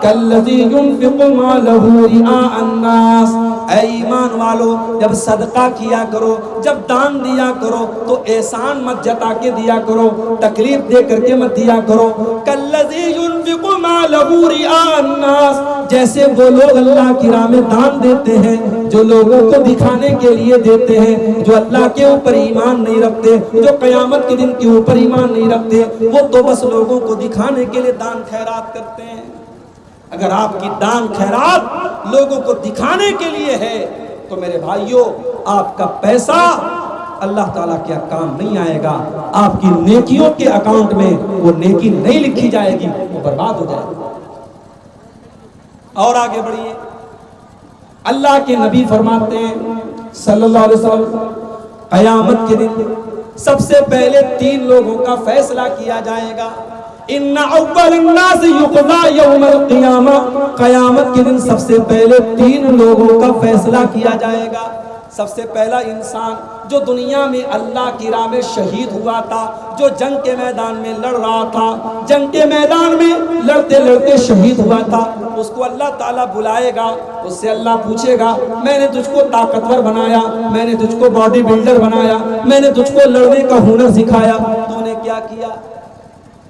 کالذی ينفق مالہ رئاء الناس. اے ایمان والو، جب صدقہ کیا کرو، جب دان دیا کرو تو احسان مت جتا کے دیا کرو، تکلیف دے کر کے مت دیا کرو. کالذی ينفق مالہ رئاء الناس، جیسے وہ لوگ اللہ کی راہ میں دان دیتے ہیں، جو لوگوں کو دکھانے کے لیے دیتے ہیں، جو اللہ کے اوپر ایمان نہیں رکھتے، جو قیامت کے دن کے اوپر ایمان نہیں رکھتے، وہ تو بس لوگوں کو دکھانے کے لیے دان خیرات کرتے ہیں. اگر آپ کی دان خیرات لوگوں کو دکھانے کے لیے ہے تو میرے بھائیوں آپ کا پیسہ اللہ تعالیٰ کیا کام نہیں آئے گا، آپ کی نیکیوں کے اکاؤنٹ میں وہ نیکی نہیں لکھی جائے گی، وہ برباد ہو جائے گی. اور آگے بڑھیے، اللہ کے نبی فرماتے ہیں صلی اللہ علیہ وسلم، قیامت کے دن سب سے پہلے 3 لوگوں کا فیصلہ کیا جائے گا. ان اول الناس یقضى یوم القیامہ، قیامت کے دن سب سے پہلے 3 لوگوں کا فیصلہ کیا جائے گا. سب سے پہلا انسان جو دنیا میں اللہ کی راہ میں شہید ہوا تھا، جو جنگ کے میدان میں لڑ رہا تھا، جنگ کے میدان میں لڑتے لڑتے شہید ہوا تھا، اس کو اللہ تعالیٰ بلائے گا، اس سے اللہ پوچھے گا میں نے تجھ کو طاقتور بنایا، میں نے تجھ کو باڈی بلڈر بنایا، میں نے تجھ کو لڑنے کا ہنر سکھایا، تو نے کیا کیا؟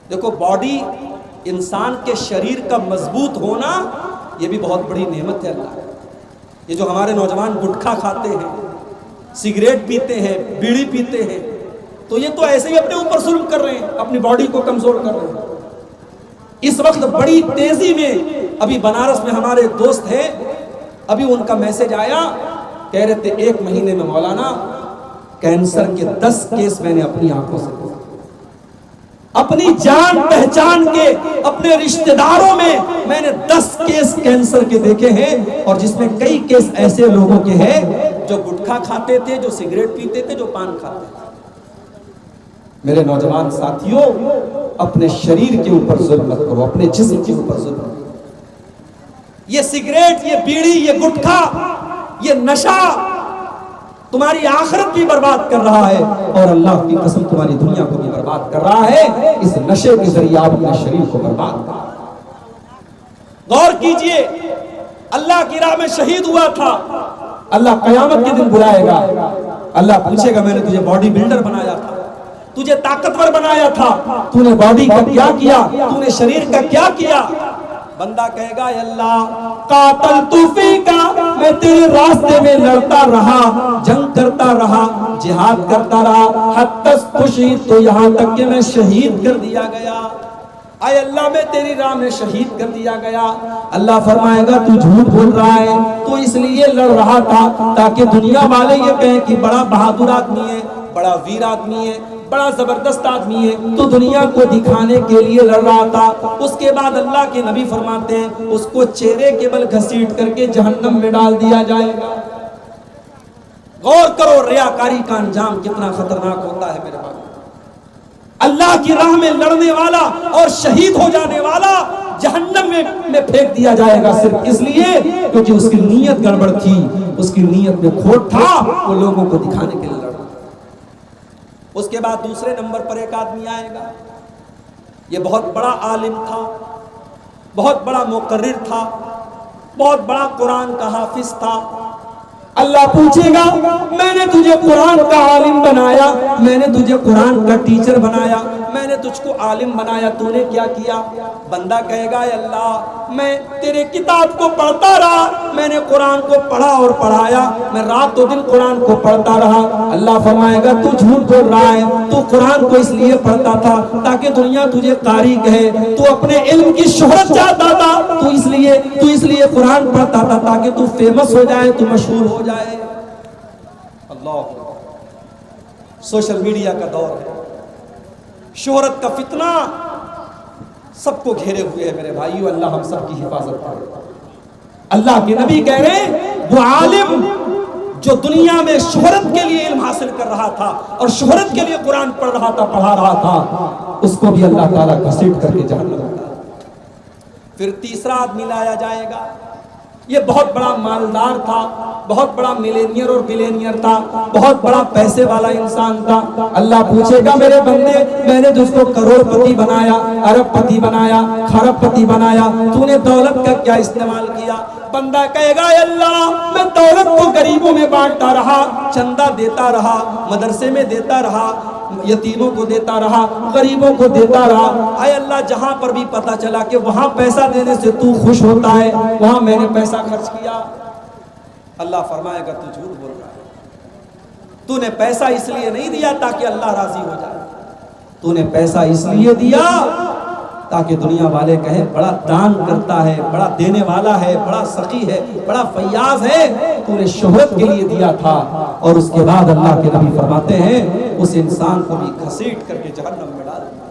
دیکھو باڈی، انسان کے شریر کا مضبوط ہونا یہ بھی بہت بڑی نعمت ہے اللہ۔ یہ جو ہمارے نوجوان گٹکھا کھاتے ہیں، سگریٹ پیتے ہیں، بیڑی پیتے ہیں، تو یہ تو ایسے ہی اپنے اوپر ظلم کر رہے ہیں، اپنی باڈی کو کمزور کر رہے ہیں۔ اس وقت بڑی تیزی میں ابھی بنارس میں ہمارے ایک دوست ہیں، ابھی ان کا میسج آیا، کہہ رہے تھے 1 مہینے میں مولانا کینسر کے 10 کیس میں نے اپنی آنکھوں سے دیکھے، اپنی جان پہچان کے اپنے رشتہ داروں میں نے 10 کیس کینسر کے دیکھے ہیں، اور جس میں کئی کیس ایسے لوگوں کے ہیں جو گٹکھا کھاتے تھے، جو سگریٹ پیتے تھے، جو پان کھاتے تھے۔ میرے نوجوان ساتھیوں، اپنے شریر کے اوپر ظلم مت کرو، اپنے جسم کے اوپر ظلم مت کرو۔ یہ سگریٹ، یہ بیڑی، یہ گٹکھا، یہ نشہ تمہاری آخرت بھی برباد کر رہا ہے، اور اللہ کی قسم تمہاری دنیا کو بھی برباد کر رہا ہے۔ اس نشے کے ذریعے آپ اپنے شریر کو برباد کر۔ غور کیجئے، اللہ کی راہ میں شہید ہوا تھا، اللہ قیامت کے دن بلائے گا، اللہ پوچھے گا میں نے تجھے باڈی بلڈر بنایا تھا، تجھے طاقتور بنایا تھا، تو نے باڈی کا کیا کیا، تو نے شریر کا کیا کیا؟ بندہ کہے گا اے اللہ قاتلت فیکا، میں تیرے راستے میں لڑتا رہا، جنگ کرتا رہا، جہاد کرتا رہا، حتی استشہدت، تو یہاں تک کہ میں شہید کر دیا گیا۔ اے اللہ میں تیری راہ میں شہید کر دیا گیا۔ اللہ فرمائے گا تو جھوٹ بول رہا ہے، تو اس لیے لڑ رہا تھا تاکہ دنیا والے یہ کہیں کہ بڑا بہادر آدمی ہے، بڑا ویر آدمی ہے، بڑا زبردست آدمی ہے، تو دنیا کو دکھانے کے لیے لڑ رہا تھا۔ اس کے بعد اللہ کے نبی فرماتے ہیں اس کو چہرے کے بل گھسیٹ کر کے جہنم میں ڈال دیا جائے گا۔ غور کرو ریاکاری کا انجام کتنا خطرناک ہوتا ہے میرے بھائی۔ اللہ کی راہ میں لڑنے والا اور شہید ہو جانے والا جہنم میں پھینک دیا جائے گا، صرف اس لیے کیونکہ اس کی نیت گڑبڑ تھی، اس کی نیت میں کھوٹ تھا، وہ لوگوں کو دکھانے کے لیے لڑا۔ اس کے بعد دوسرے نمبر پر ایک آدمی آئے گا، یہ بہت بڑا عالم تھا، بہت بڑا مقرر تھا، بہت بڑا قرآن کا حافظ تھا۔ اللہ پوچھے گا میں نے تجھے قرآن کا عالم بنایا، میں نے تجھے قرآن کا ٹیچر بنایا، میں نے تجھ کو عالم بنایا، تو نے کیا کیا؟ بندہ کہے گا اے اللہ میں تیرے کتاب کو پڑھتا رہا، میں نے قرآن کو پڑھا اور پڑھایا، میں رات و دن قرآن کو پڑھتا رہا۔ اللہ فرمائے گا تو جھوٹ بول رہا ہے، تو قرآن کو اس لیے پڑھتا تھا تاکہ دنیا تجھے قاری کہے، تو اپنے علم کی شہرت چاہتا تھا، تو اس لیے قرآن پڑھتا تھا تاکہ تو فیمس ہو جائے، تو مشہور ہو جائے۔ اللہ، سوشل میڈیا کا دور ہے، شہرت کا فتنہ سب کو گھیرے ہوئے ہے میرے بھائیو، اللہ ہم سب کی حفاظت کرے۔ اللہ کے نبی کہہ رہے ہیں وہ عالم جو دنیا میں شہرت کے لیے علم حاصل کر رہا تھا اور شہرت کے لیے قرآن پڑھ رہا تھا، پڑھا رہا تھا، اس کو بھی اللہ تعالیٰ گھسیٹ کر کے جہنم میں ڈالے گا۔ پھر تیسرا آدمی لایا جائے گا، یہ بہت بڑا مالدار تھا، بہت بڑا ملینئر اور بلینئر تھا، بہت بڑا پیسے والا انسان تھا۔ اللہ پوچھے گا میرے بندے میں نے تجھ کو کروڑ پتی بنایا، ارب پتی بنایا، کھرب پتی بنایا، تو نے دولت کا کیا استعمال کیا؟ بندہ کہے گا اے اللہ میں دولت کو غریبوں میں بانٹتا رہا، چندہ دیتا رہا، مدرسے میں دیتا رہا، یتیموں کو دیتا رہا، غریبوں کو دیتا رہا۔ اے اللہ جہاں پر بھی پتا چلا کہ وہاں پیسہ دینے سے تو خوش ہوتا ہے، وہاں میں نے پیسہ خرچ کیا۔ اللہ فرمائے گا تو جھوٹ بول رہا ہے، تو نے پیسہ اس لیے نہیں دیا تاکہ اللہ راضی ہو جائے، تو نے پیسہ اس لیے دیا تاکہ دنیا والے کہیں بڑا دان کرتا ہے، بڑا دینے والا ہے، بڑا سخی ہے، بڑا فیاض ہے، تو نے شہرت کے لیے دیا تھا۔ اور اس کے بعد اللہ کے نبی فرماتے ہیں اس انسان کو بھی گھسیٹ کر کے جہنم میں ڈال دیا۔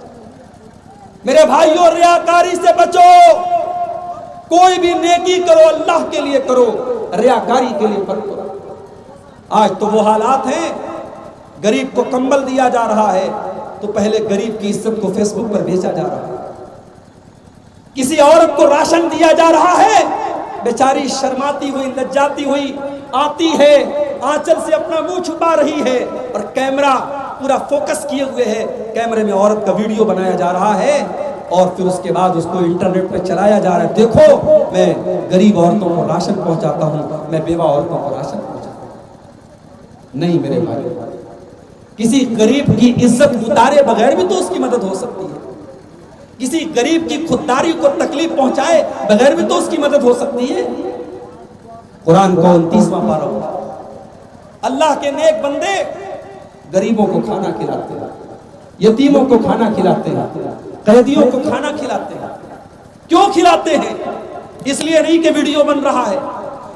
میرے بھائیوں ریاکاری سے بچو، کوئی بھی نیکی کرو اللہ کے لیے کرو، ریاکاری کے لیے مت کرو۔ آج تو وہ حالات ہیں، غریب کو کمبل دیا جا رہا ہے تو پہلے غریب کی عزت کو فیس بک پر بیچا جا رہا ہے، کسی عورت کو راشن دیا جا رہا ہے، بیچاری شرماتی ہوئی لجاتی ہوئی آتی ہے آنچل سے اپنا منہ چھپا رہی ہے اور کیمرہ پورا فوکس کیے ہوئے ہے، کیمرے میں عورت کا ویڈیو بنایا جا رہا ہے اور پھر اس کے بعد اس کو انٹرنیٹ پہ چلایا جا رہا ہے، دیکھو میں غریب عورتوں کو راشن پہنچاتا ہوں، میں بیوہ عورتوں کو راشن پہنچاتا ہوں۔ نہیں میرے بھائی، کسی غریب کی عزت اتارے بغیر بھی تو اس کی مدد ہو سکتی ہے، کسی غریب کی خودداری کو تکلیف پہنچائے بغیر بھی تو اس کی مدد ہو سکتی ہے۔ قرآن کا 29واں پارہ ہوتا، اللہ کے نیک بندے غریبوں کو کھانا کھلاتے ہیں، یتیموں کو کھانا کھلاتے ہیں، قیدیوں کو کھانا کھلاتے ہیں۔ کیوں کھلاتے ہیں؟ اس لیے نہیں کہ ویڈیو بن رہا ہے،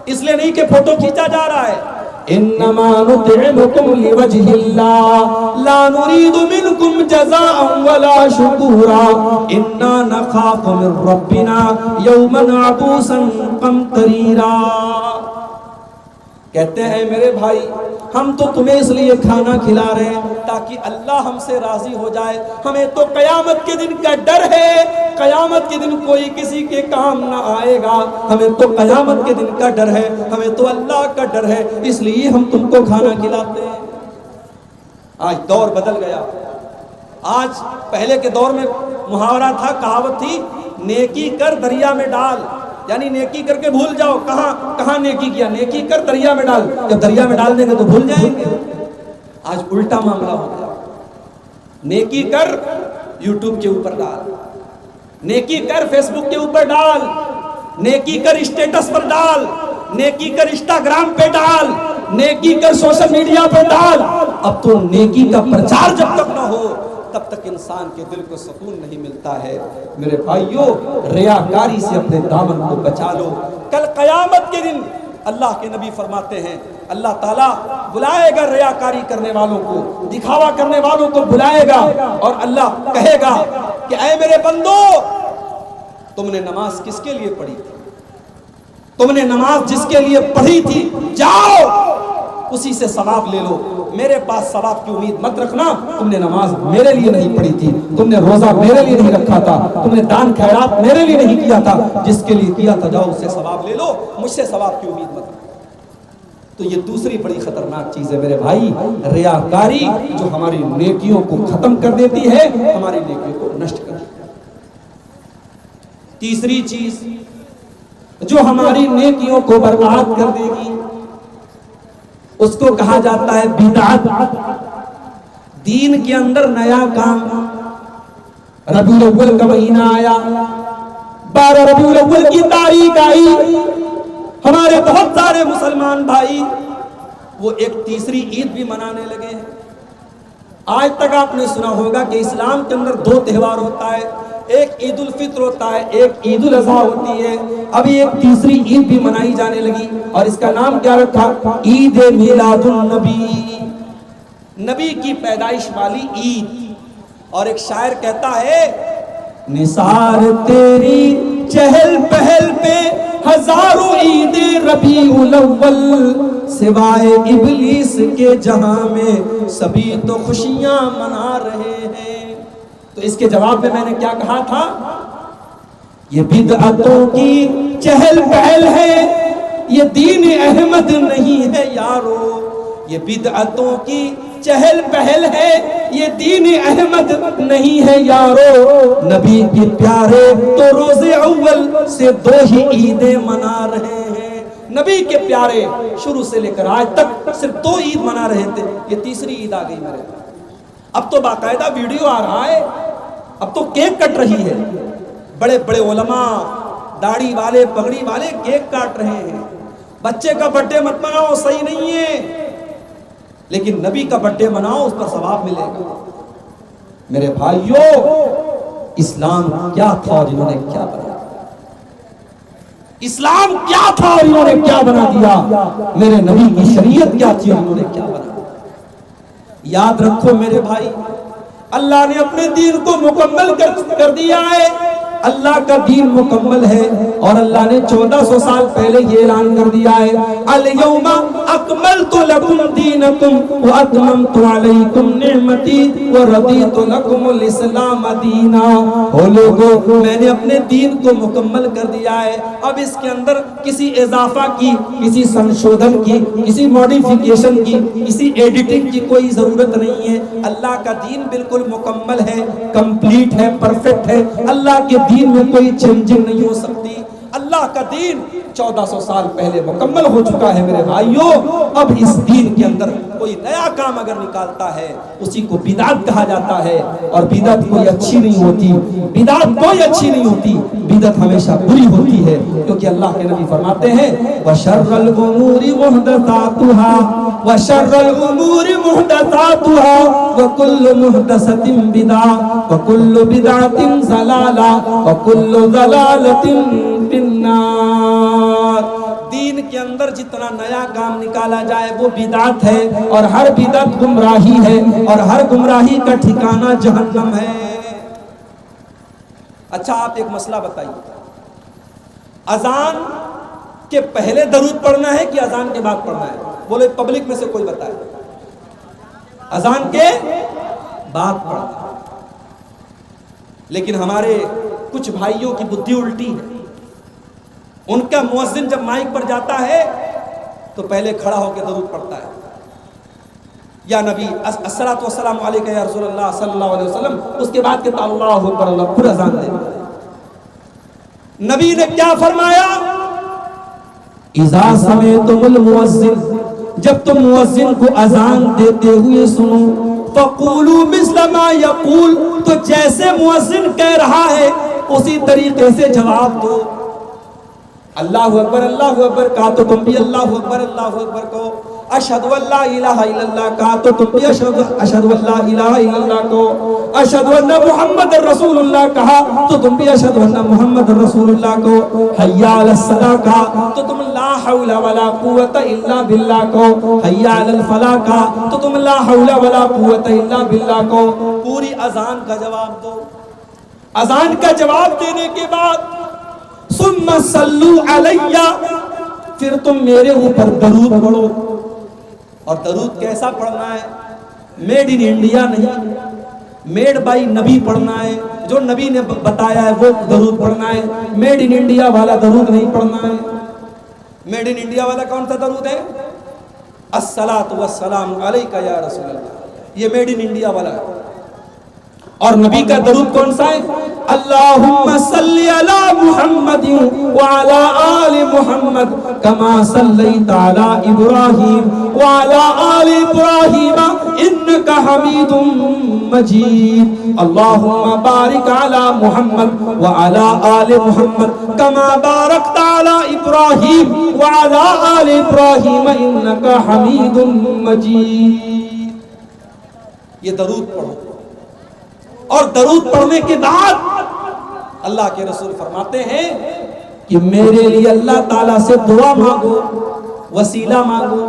اس لیے نہیں کہ فوٹو کھینچا جا رہا ہے، انما نطعمکم لوجہ اللہ لا نرید منکم جزاء ولا شکورا انا نخاف من ربنا یوما عبوسا قمطریرا۔ کہتے ہیں میرے بھائی ہم تو تمہیں اس لیے کھانا کھلا رہے ہیں تاکہ اللہ ہم سے راضی ہو جائے، ہمیں تو قیامت کے دن کا ڈر ہے، قیامت کے دن کوئی کسی کے کام نہ آئے گا، ہمیں تو قیامت کے دن کا ڈر ہے، ہمیں تو اللہ کا ڈر ہے، اس لیے ہم تم کو کھانا کھلاتے ہیں۔ آج دور بدل گیا، آج پہلے کے دور میں محاورہ تھا، کہاوت تھی، نیکی کر دریا میں ڈال، یعنی نیکی کر کے بھول جاؤ، کہاں نیکی کیا، نیکی کر دریا میں ڈال، جب دریا میں ڈال دیں گے تو بھول جائیں گے۔ آج الٹا معاملہ ہو گیا، نیکی کر یوٹیوب کے اوپر ڈال، نیکی کر فیس بک کے اوپر ڈال، نیکی کر اسٹیٹس پر ڈال، نیکی کر انسٹاگرام پہ ڈال، نیکی کر سوشل میڈیا پہ ڈال۔ اب تو نیکی کا پرچار جب تک نہ ہو تب تک انسان کے دل کو سکون نہیں ملتا ہے۔ میرے بھائیوں ریاکاری سے اپنے دامن کو بچا لو، کل قیامت کے دن اللہ کے نبی فرماتے ہیں اللہ تعالیٰ بلائے گا ریاکاری کرنے والوں کو، دکھاوا کرنے والوں کو بلائے گا اور اللہ کہے گا کہ اے میرے بندو تم نے نماز کس کے لیے پڑھی تھی، تم نے نماز جس کے لیے پڑھی تھی جاؤ اسی سے ثواب لے لو، میرے پاس ثواب کی امید مت رکھنا، تم نے نماز میرے لیے نہیں پڑھی تھی، تم نے روزہ میرے لیے نہیں رکھا تھا، تم نے دان خیرات میرے لیے نہیں کیا تھا، جس کے لیے کیا تھا جاؤ اس سے ثواب لے لو، مجھ سے ثواب کی امید مت رکھنا۔ تو یہ دوسری بڑی خطرناک چیز ہے میرے بھائی، ریاکاری جو ہماری نیکیوں کو ختم کر دیتی ہے، ہماری نیکیوں کو نشٹ کر دیتی ہے۔ تیسری چیز جو ہماری نیکیوں کو برباد کر دے گی اس کو کہا جاتا ہے بدعت۔ دین کے اندر نیا کام، ربیع الاول کا مہینہ آیا، 12 ربیع الاول کی تاریخ آئی، ہمارے بہت سارے مسلمان بھائی وہ ایک تیسری عید بھی منانے لگے ہیں۔ آج تک آپ نے سنا ہوگا کہ اسلام کے اندر 2 تہوار ہوتا ہے، ایک عید الفطر ہوتا ہے، ایک عید الاضحیٰ ہوتی ہے، ابھی ایک تیسری عید بھی منائی جانے لگی اور اس کا نام کیا رکھا؟ عید میلاد النبی، نبی کی پیدائش والی عید۔ اور ایک شاعر کہتا ہے نثار تیری چہل پہل پہ ہزاروں عید ربیع الاول، سوائے ابلیس کے جہاں میں سبھی تو خوشیاں منا رہے ہیں۔ تو اس کے جواب میں نے کیا کہا تھا؟ یہ بدعتوں کی چہل پہل ہے، یہ دین احمد نہیں ہے یارو، یہ بدعتوں کی چہل پہل ہے، یہ دین احمد نہیں ہے یارو، نبی کے پیارے تو روز اول سے 2 ہی عیدیں منا رہے ہیں۔ نبی کے پیارے شروع سے لے کر آج تک صرف 2 عید منا رہے تھے، یہ تیسری عید آ گئی میرے پاس۔ اب تو باقاعدہ ویڈیو آ رہا ہے، اب تو کیک کٹ رہی ہے، بڑے بڑے علماء داڑھی والے پگڑی والے کیک کاٹ رہے ہیں۔ بچے کا برتھ ڈے مت مناؤ، صحیح نہیں ہے، لیکن نبی کا برتھ ڈے مناؤ، اس پر ثواب ملے گا۔ میرے بھائیوں اسلام کیا تھا اور انہوں نے کیا بنا دیا، اسلام کیا تھا اور انہوں نے کیا بنا دیا، میرے نبی کی شریعت کیا تھی اور انہوں نے کیا بنا دیا۔ یاد رکھو میرے بھائی، اللہ نے اپنے دین کو مکمل کر دیا ہے، اللہ کا دین مکمل ہے، اور اللہ نے 1400 سال پہلے یہ اعلان کر دیا ہے الیوم اکملت لکم دینکم واتممت علیکم نعمتی ورضیت لکم الاسلام دینا۔ او لوگو، میں نے اپنے دین کو مکمل کر دیا ہے، اب اس کے اندر کسی اضافہ کی، کسی سنشودھن کی، کسی موڈیفیکیشن کی، کسی ایڈیٹنگ کی کوئی ضرورت نہیں ہے۔ اللہ کا دین بالکل مکمل ہے، کمپلیٹ ہے، پرفیکٹ ہے۔ اللہ کے دین میں کوئی چینجنگ نہیں ہو سکتی۔ اللہ کا دین 1400 سال پہلے مکمل ہو چکا ہے میرے بھائیوں۔ اب اس دین کے اندر کوئی نیا کام اگر نکالتا ہے اسی کو بدعت کہا جاتا ہے، اور بدعت کوئی اچھی نہیں ہوتی، بدعت کوئی اچھی نہیں ہوتی، بدعت ہمیشہ بری ہوتی ہے، کیونکہ اللہ کے نبی فرماتے ہیں وَشَرَّ الْأُمُورِ مُحْدَثَاتُهَا وَشَرَّ الْأُمُورِ مُحْدَثَاتُهَا وَكُلُّ مُحْدَثَةٍ بِدْعَةٌ وَكُلُّ بِدْعَةٍ ضَلَالَةٌ وَكُلُّ ضَلَالَةٍ فِي النَّارِ۔ دین کے اندر جتنا نیا کام نکالا جائے وہ بدعت ہے، اور ہر بدعت گمراہی ہے، اور ہر گمراہی کا ٹھکانہ جہنم ہے۔ اچھا، آپ ایک مسئلہ بتائیے، اذان کے پہلے درود پڑھنا ہے کہ اذان کے بعد پڑھنا ہے؟ بولے پبلک میں سے کوئی بتائے۔ اذان کے بعد پڑھنا ہے، لیکن ہمارے کچھ بھائیوں کی بدھی الٹی ہے۔ ان کا مؤذن جب مائک پر جاتا ہے تو پہلے کھڑا ہو کے درود پڑھتا ہے، یا نبی الصلاۃ والسلام علیک یا رسول اللہ صلی اللہ علیہ وسلم، اس کے بعد کہتا اللہ اکبر، اللہ پھر اذان دے۔ نبی نے کیا فرمایا؟ اذا سمعتم المؤذن، جب تم مؤذن کو اذان دیتے ہوئے سنو، فقولوا مثل ما یقول، تو جیسے مؤذن کہہ رہا ہے اسی طریقے سے جواب دو۔ اللہ اکبر کہا تو تم بھی اللہ اکبر کہو۔ اشہد ان لا الہ الا اللہ کہا تو تم بھی اشہد ان لا الہ الا اللہ کہو۔ اشہد ان محمد رسول اللہ کہا تو تم بھی اشہد ان محمد رسول اللہ کہو۔ حی علی الصلاۃ کہا تو تم لا حول ولا قوت الا باللہ کہو۔ حی علی الفلاح کہا تو تم لا حول ولا قوت الا باللہ کہو۔ پوری اذان کا جواب دو۔ اذان کا جواب دینے کے بعد ثم صلو علیہ، پھر تم میرے اوپر درود پڑھو۔ اور درود کیسا پڑھنا ہے؟ میڈ ان انڈیا نہیں، میڈ بائی نبی پڑھنا ہے، جو نبی نے بتایا ہے وہ درود پڑھنا ہے۔ میڈ ان انڈیا والا درود نہیں پڑھنا ہے۔ میڈ ان انڈیا والا کون سا درود ہے؟ الصلاۃ والسلام علیک یا رسول اللہ، یہ میڈ ان انڈیا والا ہے۔ اور نبی کا درود کون سا ہے؟ اللہم صلی علی محمد وعلی آل محمد کما صلیت علی ابراہیم وعلی آل ابراہیم انکا حمید مجید۔ اللہم بارک علی محمد وعلی آل محمد کما بارکت علی ابراہیم وعلی آل ابراہیم انکا حمید مجید۔ یہ درود پڑھو، اور درود پڑھنے کے بعد اللہ کے رسول فرماتے ہیں کہ میرے لیے اللہ تعالیٰ سے دعا مانگو، وسیلہ مانگو۔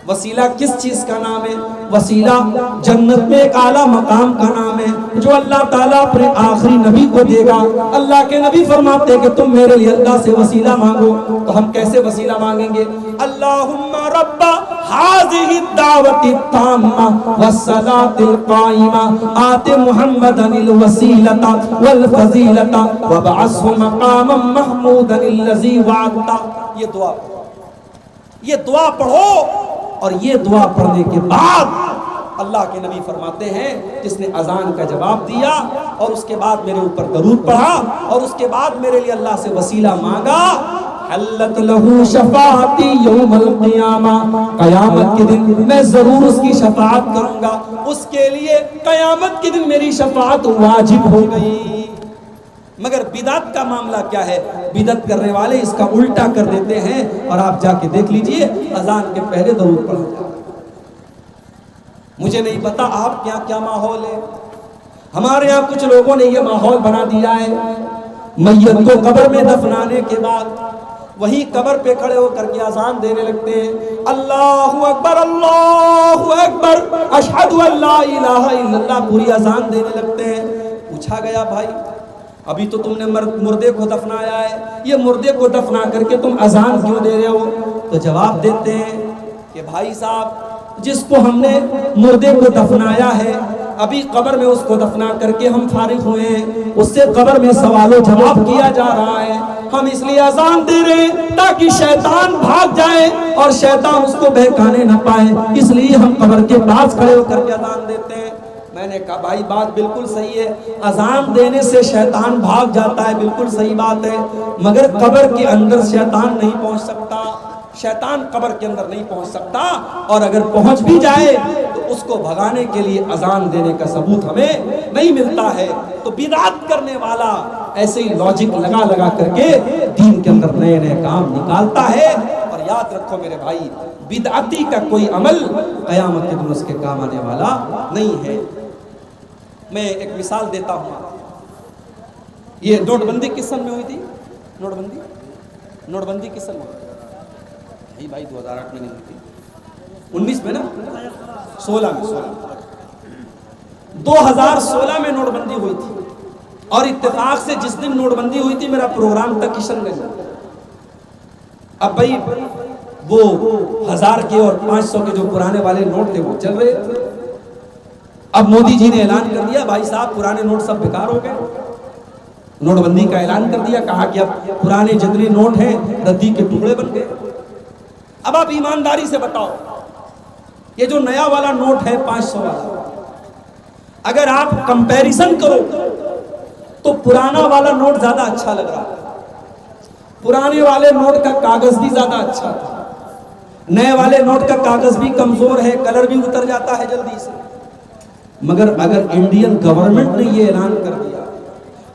وسیلہ کس چیز کا نام ہے؟ وسیلہ جنت میں ایک اعلیٰ مقام کا نام ہے جو اللہ تعالیٰ اپنے آخری نبی کو دے گا۔ اللہ کے نبی فرماتے ہیں کہ تم میرے لیے اللہ سے وسیلہ مانگو۔ تو ہم کیسے وسیلہ مانگیں گے؟ اللہم رب هذه الدعوة التامة والصلاة القائمة آت محمدا الوسيلة والفضيلة وابعثه مقاما محمودا الذي وعدته۔ یہ دعا پڑھو، یہ دعا پڑھو، اور یہ دعا پڑھنے کے بعد اللہ کے نبی فرماتے ہیں جس نے اذان کا جواب دیا اور اس کے بعد میرے اوپر درود پڑھا اور اس کے بعد میرے لیے اللہ سے وسیلہ مانگا، حلت لہو شفاعتی یوم القیامہ، قیامت کے دن میں ضرور اس کی شفاعت کروں گا، اس کے لیے قیامت کے دن میری شفاعت واجب ہو گئی۔ مگر بدعت کا معاملہ کیا ہے؟ بدعت کرنے والے اس کا الٹا کر دیتے ہیں، اور آپ جا کے دیکھ لیجئے اذان کے پہلے درود پڑھا جاتا ہے۔ مجھے نہیں پتا آپ کے یہاں کیا ماحول ہے، ہمارے یہاں کچھ لوگوں نے یہ ماحول بنا دیا ہے، میت کو قبر میں دفنانے کے بعد وہی قبر پہ کھڑے ہو کر کے اذان دینے لگتے ہیں، اللہ اکبر اشہد ان لا الہ الا اللہ، پوری اذان دینے لگتے ہیں۔ پوچھا گیا بھائی ابھی تو تم نے مردے کو دفنایا ہے، یہ مردے کو دفنا کر کے تم اذان کیوں دے رہے ہو؟ تو جواب دیتے ہیں کہ بھائی صاحب، جس کو ہم نے مردے کو دفنایا ہے، ابھی قبر میں اس کو دفنا کر کے ہم فارغ ہوئے ہیں، اس سے قبر میں سوال و جواب کیا جا رہا ہے، ہم اس لیے اذان دے رہے ہیں تاکہ شیطان بھاگ جائے اور شیطان اس کو بہکانے نہ پائے، اس لیے ہم قبر کے پاس کھڑے ہو کر کے اذان دیتے ہیں۔ میں نے کہا بھائی بات بالکل صحیح ہے، اذان دینے سے شیطان بھاگ جاتا ہے، بالکل صحیح بات ہے، مگر قبر کے اندر شیطان نہیں پہنچ سکتا، شیطان قبر کے اندر نہیں پہنچ سکتا، اور اگر پہنچ بھی جائے تو اس کو بھگانے کے لیے اذان دینے کا ثبوت ہمیں نہیں ملتا ہے۔ تو بدعت کرنے والا ایسے ہی لاجک لگا لگا کر کے دین کے اندر نئے نئے کام نکالتا ہے، اور یاد رکھو میرے بھائی، بدعتی کا کوئی عمل قیامت کے دن اس کے کام آنے والا نہیں ہے۔ میں ایک مثال دیتا ہوں، یہ نوٹ بندی کس سن میں ہوئی تھی؟ نوٹ بندی کس سن میں ہوئی تھی؟ بھائی 2008 میں نہیں ہوئی تھی، 19 میں نا، 16 میں 2016 میں نوٹ بندی ہوئی تھی، اور اتفاق سے جس دن نوٹ بندی ہوئی تھی میرا پروگرام تھا کشن گنج۔ اب بھائی وہ 1000 کے اور 500 کے جو پرانے والے نوٹ تھے وہ چل رہے تھے۔ اب مودی جی نے اعلان کر دیا بھائی صاحب پرانے نوٹ سب بیکار ہو گئے، نوٹ بندی کا اعلان کر دیا، کہا کہ اب پرانے جتنے نوٹ ہیں ردی کے ٹکڑے بن گئے۔ اب آپ ایمانداری سے بتاؤ، یہ جو نیا والا نوٹ ہے 500 والا، اگر آپ کمپیریزن کرو تو پرانا والا نوٹ زیادہ اچھا لگ رہا ہے، پرانے والے نوٹ کا کاغذ بھی زیادہ اچھا تھا، نئے والے نوٹ کا کاغذ بھی کمزور ہے، کلر بھی اتر جاتا ہے جلدی سے۔ مگر اگر انڈین گورنمنٹ نے یہ اعلان کر دیا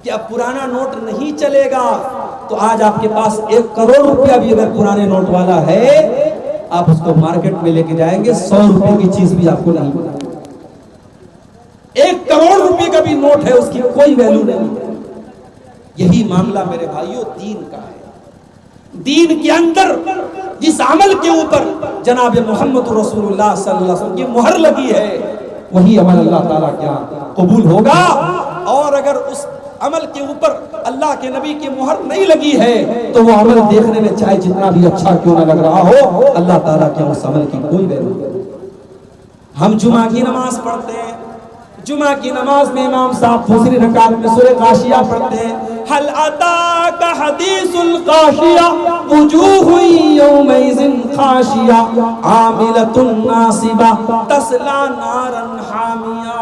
کہ اب پرانا نوٹ نہیں چلے گا، تو آج آپ کے پاس 1 کروڑ روپیہ بھی اگر پرانے نوٹ والا ہے، آپ اس کو مارکیٹ میں لے کے جائیں گے 100 روپے کی چیز بھی آپ کو نہیں ملے گی۔ 1 کروڑ روپے کا بھی نوٹ ہے، اس کی کوئی ویلیو نہیں ہے۔ یہی معاملہ میرے بھائیوں دین کا ہے۔ دین کے اندر جس عمل کے اوپر جناب محمد رسول اللہ صلی اللہ علیہ وسلم کی مہر لگی ہے، وہی عمل اللہ تعالیٰ کیا قبول ہوگا، اور اگر اس عمل کے اوپر اللہ کے نبی کی مہر نہیں لگی ہے تو وہ عمل دیکھنے میں چاہے جتنا بھی اچھا کیوں نہ لگ رہا ہو، اللہ تعالیٰ کے اس عمل کی کوئی ویلیو نہیں۔ ہم جمعہ کی نماز پڑھتے ہیں، جمعہ کی نماز میں امام صاحب دوسری رکعت میں سورہ غاشیہ پڑھتے ہیں، حل اتاک حدیث الغاشیہ وجوہ یومئذ خاشیہ عاملۃ ناصبہ تصلی نارا حامیہ۔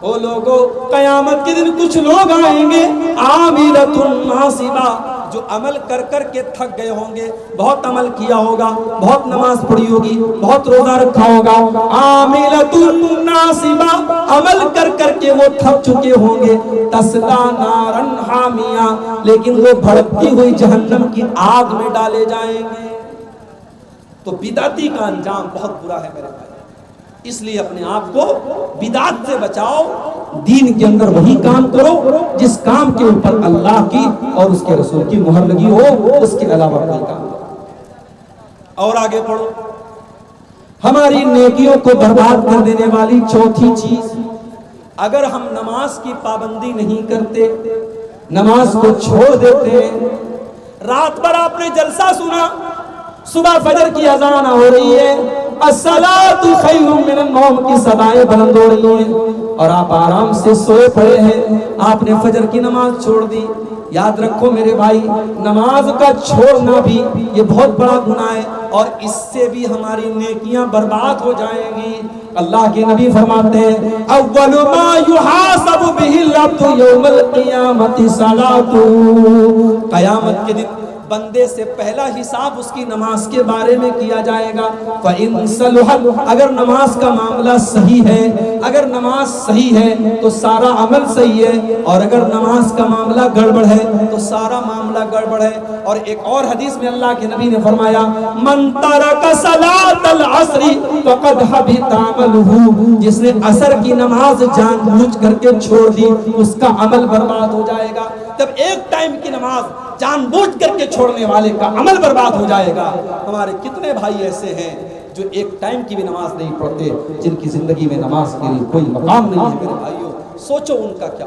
وہ لوگوں، قیامت کے دن کچھ لوگ آئیں گے عاملۃ ناصبہ، جو عمل کر کر کے تھک گئے ہوں گے، بہت عمل کیا ہوگا، بہت نماز پڑھی ہوگی، بہت روزہ رکھا ہوگا، عاملۃ ناصبہ، عمل کر کر کے وہ تھک چکے ہوں گے، تصلی نارا حامیہ، لیکن وہ بھڑکتی ہوئی جہنم کی آگ میں ڈالے جائیں گے۔ تو بدعتی کا انجام بہت برا ہے میرے بھائی، اس لیے اپنے آپ کو بدعت سے بچاؤ، دین کے اندر وہی کام کرو جس کام کے اوپر اللہ کی اور اس کے رسول کی مہر لگی ہو، اس کے علاوہ کوئی کام کرو۔ اور آگے پڑھو، ہماری نیکیوں کو برباد کر دینے والی چوتھی چیز، اگر ہم نماز کی پابندی نہیں کرتے، نماز کو چھوڑ دیتے، رات بھر آپ نے جلسہ سنا، صبح فجر کی اذان ہو رہی ہے، الصلاۃ خیر من النوم کی صدائیں بلند ہو رہی ہیں، اور آپ آرام سے سوئے پڑے ہیں، آپ نے فجر کی نماز چھوڑ دی۔ یاد رکھو میرے بھائی، نماز کا چھوڑنا بھی یہ بہت بڑا گناہ ہے، اور اس سے بھی ہماری نیکیاں برباد ہو جائیں گی۔ اللہ کے نبی فرماتے ہیں اول ما یحاسب به العبد یوم القیامۃ صلاۃ، قیامت کے دن بندے سے پہلا حساب اس کی نماز کے بارے میں کیا جائے گا۔ فَإِن صَلُحَتْ، اگر نماز کا معاملہ صحیح ہے، اگر نماز صحیح ہے تو سارا عمل صحیح ہے، اور اگر نماز کا معاملہ گڑبڑ ہے تو سارا معاملہ گڑبڑ ہے۔ اور ایک اور حدیث میں اللہ کے نبی نے فرمایا من ترک صلاۃ العصر فقد حبط عملہ، جس نے عصر کی نماز جان بوجھ کر کے چھوڑ دی اس کا عمل برباد ہو جائے گا۔ جب ایک ٹائم کی نماز جان بوجھ کر کے چھوڑنے والے کا عمل برباد ہو جائے گا، ہمارے کتنے بھائی ایسے ہیں جو ایک ٹائم کی بھی نماز نہیں پڑھتے، جن کی زندگی میں نماز کے لیے کوئی مقام نہیں ہے۔ میرے بھائیوں سوچو ان کا کیا،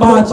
5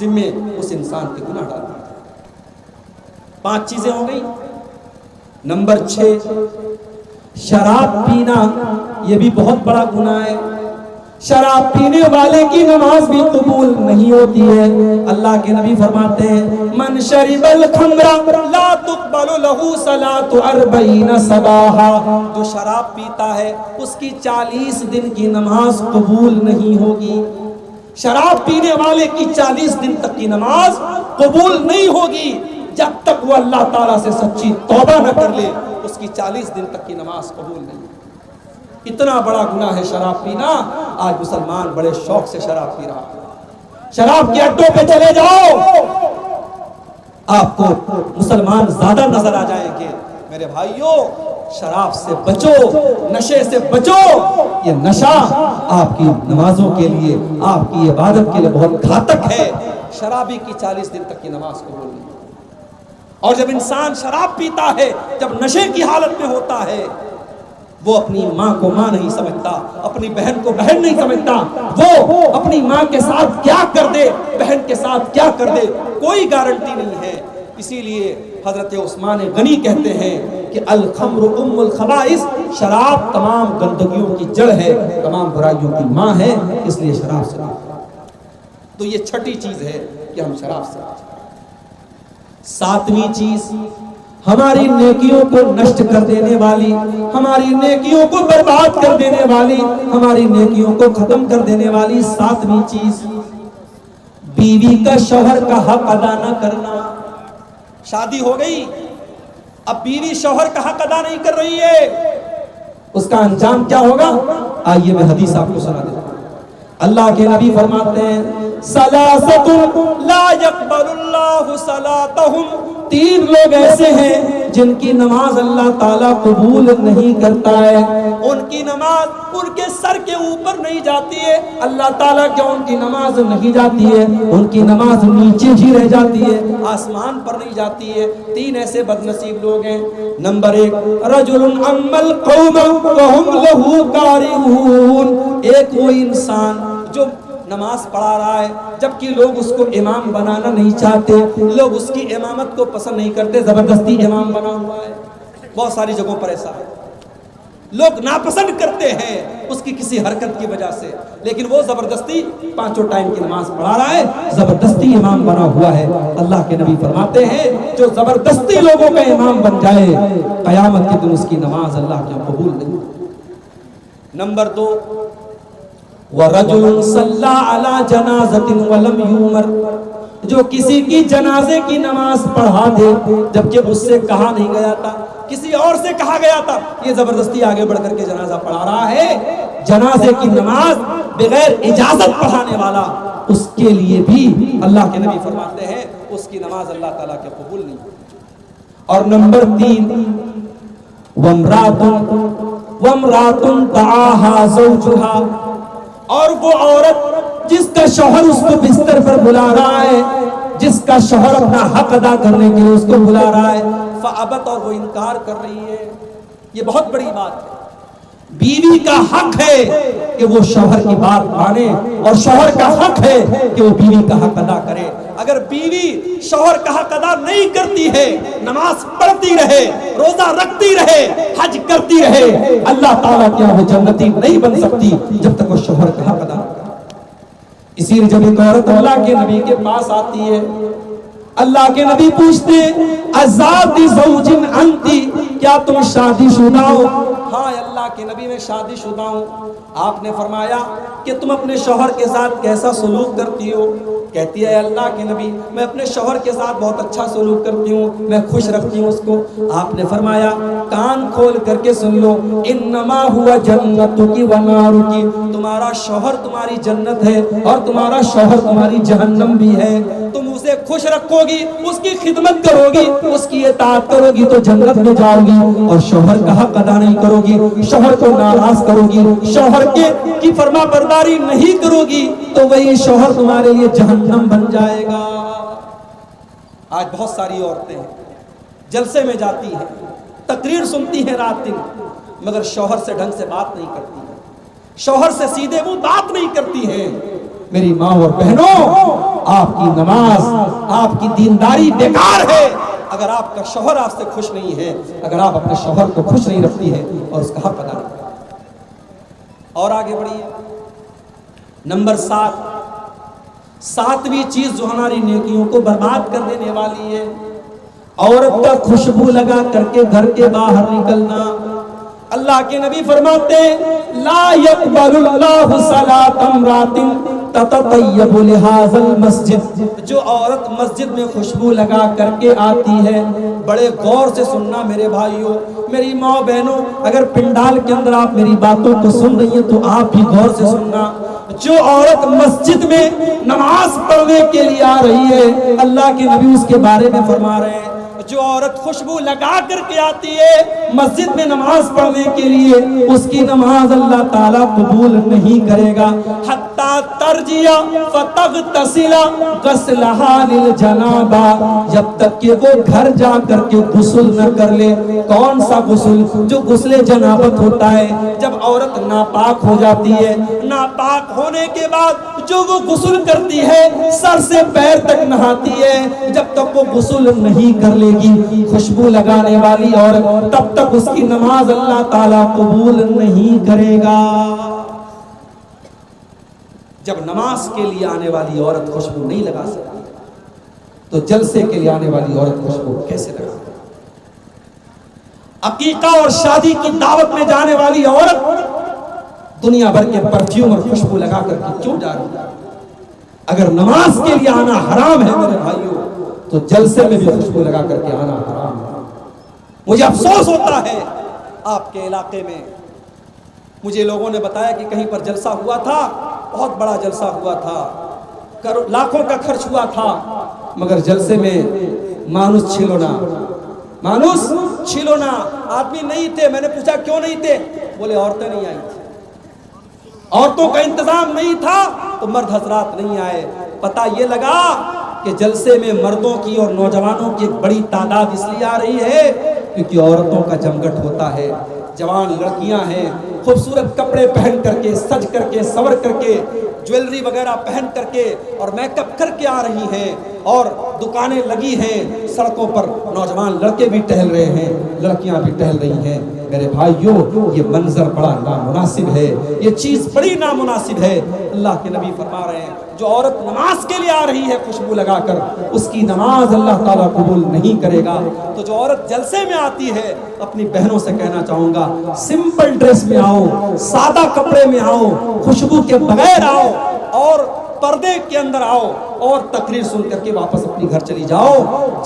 ذمے اس انسان کے گناہ ڈال دیے جائیں۔ 5 چیزیں ہو گئی۔ نمبر 6، شراب پینا، یہ بھی بہت بڑا گناہ ہے۔ شراب پینے والے کی نماز بھی قبول نہیں ہوتی ہے۔ اللہ کے نبی فرماتے ہیں من شرب الخمر لا تقبل له صلاة 40 صباحا، جو شراب پیتا ہے اس کی 40 دن کی نماز قبول نہیں ہوگی۔ شراب پینے والے کی 40 دن تک کی نماز قبول نہیں ہوگی جب تک وہ اللہ تعالیٰ سے سچی توبہ نہ کر لے، اس کی 40 دن تک کی نماز قبول نہیں ہوگی۔ اتنا بڑا گناہ ہے شراب پینا۔ آج مسلمان بڑے شوق سے شراب پی رہا ہے۔ شراب کے اڈوں پہ چلے جاؤ، آپ کو مسلمان زیادہ نظر آ جائیں گے۔ میرے بھائیوں، شراب سے بچو، نشے سے بچو۔ یہ نشہ آپ کی نمازوں کے لیے، آپ کی عبادت کے لیے بہت گھاتک ہے۔ شرابی کی 40 دن تک کی نماز قبول نہیں۔ اور جب انسان شراب پیتا ہے، جب نشے کی حالت میں ہوتا ہے، وہ اپنی ماں کو ماں نہیں سمجھتا، اپنی بہن کو بہن نہیں سمجھتا، وہ اپنی ماں کے ساتھ کیا کر دے، بہن کے ساتھ کیا کر دے، کوئی گارنٹی نہیں ہے۔ اسی لیے حضرت عثمان غنی کہتے ہیں کہ الخمر ام الخبائث، شراب تمام گندگیوں کی جڑ ہے، تمام برائیوں کی ماں ہے، اس لیے شراب سے تو یہ 6ٹھی چیز ہے کہ ہم شراب سے بچیں۔ 7ویں چیز، ہماری نیکیوں کو نشٹ کر دینے والی، ہماری نیکیوں کو برباد کر دینے والی، ہماری نیکیوں کو ختم کر دینے والی 7ویں چیز، بیوی کا شوہر کا حق ادا نہ کرنا۔ شادی ہو گئی، اب بیوی شوہر کا حق ادا نہیں کر رہی ہے، اس کا انجام کیا ہوگا؟ آئیے میں حدیث آپ کو سنا دیتا ہوں۔ اللہ کے نبی فرماتے ہیں ثلاثۃ لا يقبل اللہ صلاتهم، 3 لوگ ایسے ہیں جن کی نماز اللہ تعالیٰ قبول نہیں کرتا ہے۔ ان کی نماز ان کے سر کے اوپر نہیں جاتی ہے، اللہ تعالیٰ کیا ان کی نماز نہیں جاتی ہے، ان کی نماز نیچے ہی رہ جاتی ہے، آسمان پر نہیں جاتی ہے۔ 3 ایسے بد نصیب لوگ ہیں۔ نمبر 1، رجل اما القوم وهم له کارہون، ایک وہ انسان جو نماز پڑھا رہا ہے جبکہ لوگ اس کو امام بنانا نہیں چاہتے، لوگ اس کی امامت کو پسند نہیں کرتے، زبردستی امام بنا ہوا ہے۔ بہت ساری جگہوں پر ایسا ہے، لوگ ناپسند کرتے ہیں اس کی کسی حرکت کی وجہ سے، لیکن وہ زبردستی 5 ٹائم کی نماز پڑھا رہا ہے، زبردستی امام بنا ہوا ہے۔ اللہ کے نبی فرماتے ہیں جو زبردستی لوگوں کا امام بن جائے، قیامت کے دن اس کی نماز اللہ کے قبول نہیں۔ نمبر 2، وَرَجُلٌ صَلَّى عَلَى جَنَازَةٍ وَلَمْ يُؤْمَرْ، جو کسی کی جنازے کی نماز پڑھا دے جبکہ اس سے کہا نہیں گیا تھا، کسی اور سے کہا گیا تھا، یہ زبردستی آگے بڑھ کر کے جنازہ پڑھا رہا ہے۔ جنازے کی نماز بغیر اجازت پڑھانے والا، اس کے لیے بھی اللہ کے نبی فرماتے ہیں اس کی نماز اللہ تعالیٰ کے قبول نہیں ہوتی۔ اور نمبر 3، وَامْرَاتٌ دَعَاهَا زَوْجُهَا، اور وہ عورت جس کا شوہر اس کو بستر پر بلا رہا ہے، جس کا شوہر اپنا حق ادا کرنے کے لیے اس کو بلا رہا ہے، فَأَبَتْ، اور وہ انکار کر رہی ہے۔ یہ بہت بڑی بات ہے۔ بیوی کا حق ہے کہ وہ شوہر کی بات مانے، اور شوہر کا حق ہے کہ وہ بیوی کا حق ادا کرے۔ اگر بیوی شوہر کا حق ادا نہیں کرتی ہے، نماز پڑھتی رہے، روزہ رکھتی رہے، حج کرتی رہے، اللہ تعالیٰ کیا وہ جنتی نہیں بن سکتی جب تک وہ شوہر کا حق ادا نہ کرے۔ اسی لیے جب ایک عورت اللہ کے نبی کے پاس آتی ہے، اللہ کے نبی پوچھتے ازاد زوج انتی، کیا تم شادی شدہ ہو؟ ہاں اللہ کے نبی میں شادی شدہ ہوں۔ آپ نے فرمایا کہ تم اپنے شوہر کے ساتھ کیسا سلوک کرتی ہو؟ کہتی ہے اللہ کے نبی میں اپنے شوہر کے ساتھ بہت اچھا سلوک کرتی ہوں، میں خوش رکھتی ہوں اس کو۔ آپ نے فرمایا کان کھول کر کے سن لو، انما ہوا جنتک و نارک، تمہارا شوہر تمہاری جنت ہے اور تمہارا شوہر تمہاری جہنم بھی ہے۔ تم اسے خوش رکھو گی، اس کی خدمت کرو گی، اس کی اطاعت کرو گی تو جنت میں جاؤ گی، اور شوہر کا حق ادا نہیں کرو گی، شوہر کو ناراض کرو گی، شوہر کی فرما برداری نہیں کرو گی تو وہی شوہر تمہارے لیے جہنم بن جائے گا۔ آج بہت ساری عورتیں جلسے میں جاتی ہیں، تقریر سنتی ہیں رات دن، مگر شوہر سے ڈھنگ سے بات نہیں کرتی ہیں، شوہر سے سیدھے منہ بات نہیں کرتی ہیں۔ میری ماں اور بہنوں، آپ کی نماز، آپ کی دینداری بیکار ہے اگر آپ کا شوہر آپ سے خوش نہیں ہے، اگر آپ اپنے شوہر کو خوش نہیں رکھتی ہے اور اس کا حق ادا نہیں کرتی۔ اور آگے بڑھیے، نمبر 7، 7ویں چیز جو ہماری نیکیوں کو برباد کر دینے والی ہے، عورت کا خوشبو لگا کر کے گھر کے باہر نکلنا۔ اللہ کے نبی فرماتے ہیں لا يقبل اللہ صلاۃ امرأۃ تتطیب لہذا المسجد، جو عورت مسجد میں خوشبو لگا کر کے آتی ہے، بڑے غور سے سننا میرے بھائیوں، میری ماں بہنوں، اگر پنڈال کے اندر آپ میری باتوں کو سن رہی ہیں تو آپ بھی غور سے سننا، جو عورت مسجد میں نماز پڑھنے کے لیے آ رہی ہے، اللہ کے نبی اس کے بارے میں فرما رہے ہیں جو عورت خوشبو لگا کر کے آتی ہے مسجد میں نماز پڑھنے کے لیے، اس کی نماز اللہ تعالیٰ قبول نہیں کرے گا حتیٰ ترجیہ فتغتسل غسلہا للجنابہ، جب تک کہ وہ گھر جا کر کے غسل نہ کر لے۔ کون سا غسل؟ جو غسل جنابت ہوتا ہے، جب عورت ناپاک ہو جاتی ہے، ناپاک ہونے کے بعد جو وہ غسل کرتی ہے، سر سے پیر تک نہاتی ہے، جب تک وہ غسل نہیں کر لے گی خوشبو لگانے والی عورت، تب تک اس کی نماز اللہ تعالیٰ قبول نہیں کرے گا۔ جب نماز کے لیے آنے والی عورت خوشبو نہیں لگا سکتی تو جلسے کے لیے آنے والی عورت خوشبو کیسے لگا سکتی؟ عقیقہ اور شادی کی دعوت میں جانے والی عورت دنیا بھر کے پرفیوم اور خوشبو لگا کر کے کیوں جا رہی ہے؟ اگر نماز کے لیے آنا حرام ہے میرے بھائیوں تو جلسے میں بھی خوشبو لگا کر کے آنا حرام ہے۔ مجھے افسوس ہوتا ہے آپ کے علاقے میں، مجھے لوگوں نے بتایا کہ کہیں پر جلسہ ہوا تھا، بہت بڑا جلسہ ہوا تھا، لاکھوں کا خرچ ہوا تھا، مگر جلسے میں مانوس چھلونا آدمی نہیں تھے۔ میں نے پوچھا کیوں نہیں تھے؟ بولے عورتیں نہیں آئی تھی، عورتوں کا انتظام نہیں تھا تو مرد حضرات نہیں آئے۔ پتہ یہ لگا کہ جلسے میں مردوں کی اور نوجوانوں کی ایک بڑی تعداد اس لیے آ رہی ہے کیونکہ عورتوں کا جمگٹ ہوتا ہے، جوان لڑکیاں ہیں، خوبصورت کپڑے پہن کر کے، سج کر کے، سور کر کے، جویلری وغیرہ پہن کر کے اور میک اپ کر کے آ رہی ہیں، اور دکانیں لگی ہیں، سڑکوں پر نوجوان لڑکے بھی ٹہل رہے ہیں، لڑکیاں بھی ٹہل رہی ہیں۔ میرے بھائیوں، یہ منظر بڑا نامناسب ہے، یہ چیز بڑی نامناسب ہے۔ اللہ کے نبی فرما رہے ہیں جو عورت نماز کے لیے آ رہی ہے خوشبو لگا کر، اس کی نماز اللہ تعالیٰ قبول نہیں کرے گا۔ تو جو عورت جلسے میں آتی ہے، اپنی بہنوں سے کہنا چاہوں گا سمپل ڈریس میں آؤ، سادہ کپڑے میں آؤ، خوشبو کے بغیر آؤ، اور پردے کے اندر آؤ، اور تقریر سن کر کے واپس اپنی گھر چلی جاؤ۔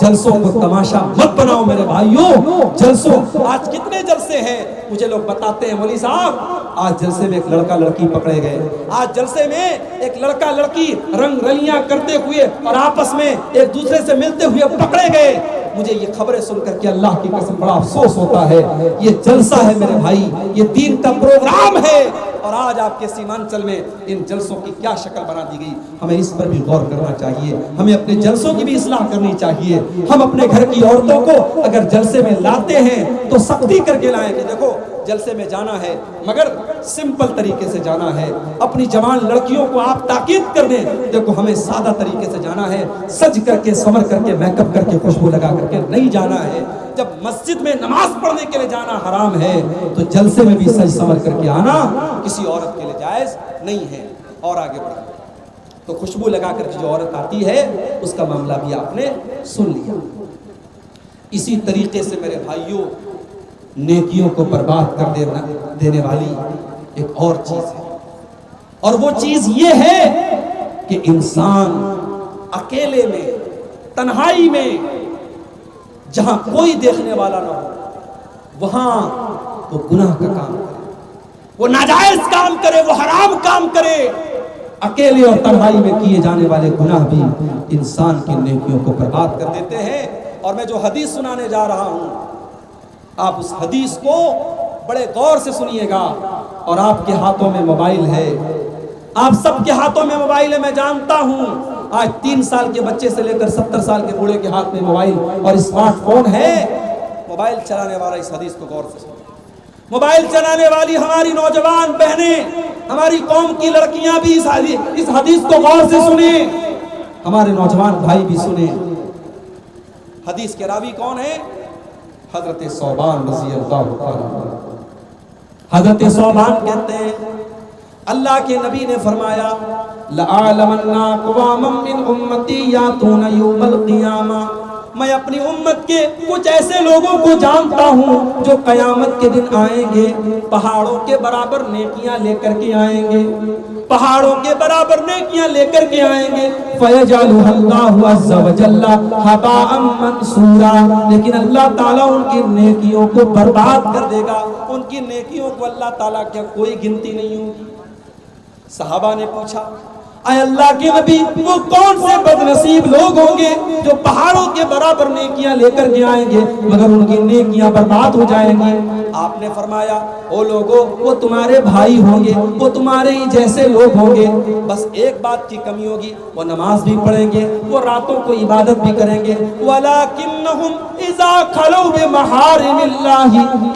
جلسوں کو تماشا مت بناؤ میرے بھائیوں۔ جلسوں، آج کتنے جلسے ہیں مجھے لوگ بتاتے ہیں مولوی صاحب آج جلسے میں ایک لڑکا لڑکی پکڑے گئے، آج جلسے میں ایک لڑکا لڑکی رنگ رلیاں کرتے ہوئے اور آپس میں ایک دوسرے سے ملتے ہوئے پکڑے گئے۔ مجھے یہ خبریں سن کر کے اللہ کی قسم بڑا افسوس ہوتا ہے۔ یہ جلسہ ہے میرے بھائی، یہ دین کا پروگرام ہے، اور آج آپ کے سیمانچل میں ان جلسوں کی کیا شکل بنا دی گئی، ہمیں اس پر بھی غور کرنا چاہیے، ہمیں اپنے جلسوں کی بھی اصلاح کرنی چاہیے۔ ہم اپنے گھر کی عورتوں کو اگر جلسے میں لاتے ہیں تو سختی کر کے لائیں کہ دیکھو جلسے میں جانا ہے مگر سمپل طریقے سے جانا ہے۔ اپنی جوان لڑکیوں کو آپ تاکید کر دیں دیکھو ہمیں سادہ طریقے سے جانا ہے، سج کر کے، سمر کر کے، میک اپ کر کے، خوشبو لگا کر کے نہیں جانا ہے۔ جب مسجد میں نماز پڑھنے کے لیے جانا حرام ہے تو جلسے میں بھی سج سمر کر کے آنا کسی عورت کے لیے جائز نہیں ہے۔ اور آگے بڑھیں تو خوشبو لگا کر کے جو عورت آتی ہے اس کا معاملہ بھی آپ نے سن لیا۔ اسی طریقے سے میرے بھائیوں نیکیوں کو برباد کر دینے والی ایک اور چیز ہے، اور وہ چیز یہ ہے کہ انسان اکیلے میں، تنہائی میں، جہاں کوئی دیکھنے والا نہ ہو وہاں وہ گناہ کا کام کرے، وہ ناجائز کام کرے، وہ حرام کام کرے۔ اکیلے اور تنہائی میں کیے جانے والے گناہ بھی انسان کی نیکیوں کو برباد کر دیتے ہیں۔ اور میں جو حدیث سنانے جا رہا ہوں آپ اس حدیث کو بڑے غور سے سنیے گا۔ اور آپ کے ہاتھوں میں موبائل ہے، آپ سب کے ہاتھوں میں موبائل ہے، میں جانتا ہوں آج 3 سال کے بچے سے لے کر 70 سال کے بوڑھے کے ہاتھ میں موبائل اور اسمارٹ فون ہے۔ موبائل چلانے والا اس حدیث کو غور سے سنیں۔ موبائل چلانے والی ہماری نوجوان بہنیں، ہماری قوم کی لڑکیاں بھی اس حدیث کو غور سے سنیں، ہمارے نوجوان بھائی بھی سنیں۔ حدیث کے راوی کون ہے؟ حضرت ثوبان رضی اللہ عنہ۔ حضرت ثوبان کہتے ہیں اللہ کے نبی نے فرمایا لَأَعْلَمَنَّ أَقْوَامًا مِّنْ أُمَّتِي يَأْتُونَ يَوْمَ الْقِيَامَةِ، میں اپنی امت کے کچھ ایسے لوگوں کو جانتا ہوں جو قیامت کے دن آئیں گے، پہاڑوں کے برابر نیکیاں لے کر کے آئیں گے، پہاڑوں کے برابر نیکیاں لے کر کے آئیں گے، فَيَجْعَلُهَا اللَّهُ عَزَّ وَجَلَّ هَبَاءً مَنْثُورًا، لیکن اللہ تعالیٰ ان کی نیکیوں کو برباد کر دے گا، ان کی نیکیوں کو اللہ تعالیٰ کی کوئی گنتی نہیں ہوگی۔ صحابہ نے پوچھا اے اللہ کے نبی وہ کون سے بد نصیب لوگ ہوں گے جو پہاڑوں کے برابر نیکیاں لے کر کے آئیں گے مگر ان کی نیکیاں برباد ہو جائیں گی؟ آپ نے فرمایا او لوگوں وہ تمہارے بھائی ہوں گے، وہ تمہارے ہی جیسے لوگ ہوں گے، بس ایک بات کی کمی ہوگی، وہ نماز بھی پڑھیں گے، وہ راتوں کو عبادت بھی کریں گے، وَلَكِنَّهُمْ إِذَا خَلَوْا بِمَحَارِمِ اللَّهِ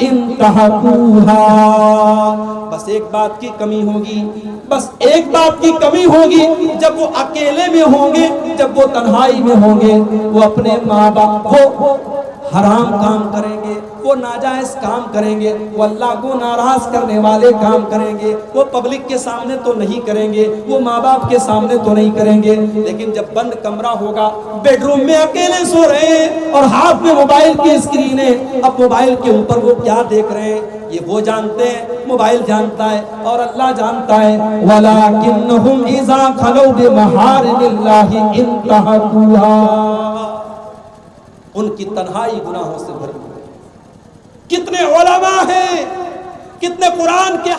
انْتَهَكُوهَا، بس ایک بات کی کمی ہوگی، بس ایک بات کی کمی ہوگی، جب وہ اکیلے میں ہوں گے، جب وہ تنہائی میں ہوں گے، وہ اپنے ماں باپ کو حرام کام کریں گے، وہ ناجائز کام کریں گے، وہ اللہ کو ناراض کرنے والے کام کریں گے، وہ پبلک کے سامنے تو نہیں کریں گے، وہ ماں باپ کے سامنے تو نہیں کریں گے، لیکن جب بند کمرہ ہوگا، بیڈ روم میں اکیلے سو رہے ہیں اور ہاتھ میں موبائل کی اسکرین ہے، اب موبائل کے اوپر وہ کیا دیکھ رہے ہیں یہ وہ جانتے ہیں، موبائل جانتا ہے اور اللہ جانتا ہے۔ وَلَكِنَّهُمْ إِذَا خَلَوْا بِمَحَارِمِ اللَّهِ انْتَهَكُوهَا، ان کی تنہائی گناہوں سے بھری ہوئی۔ کتنے علماء ہیں، کتنے قرآن کے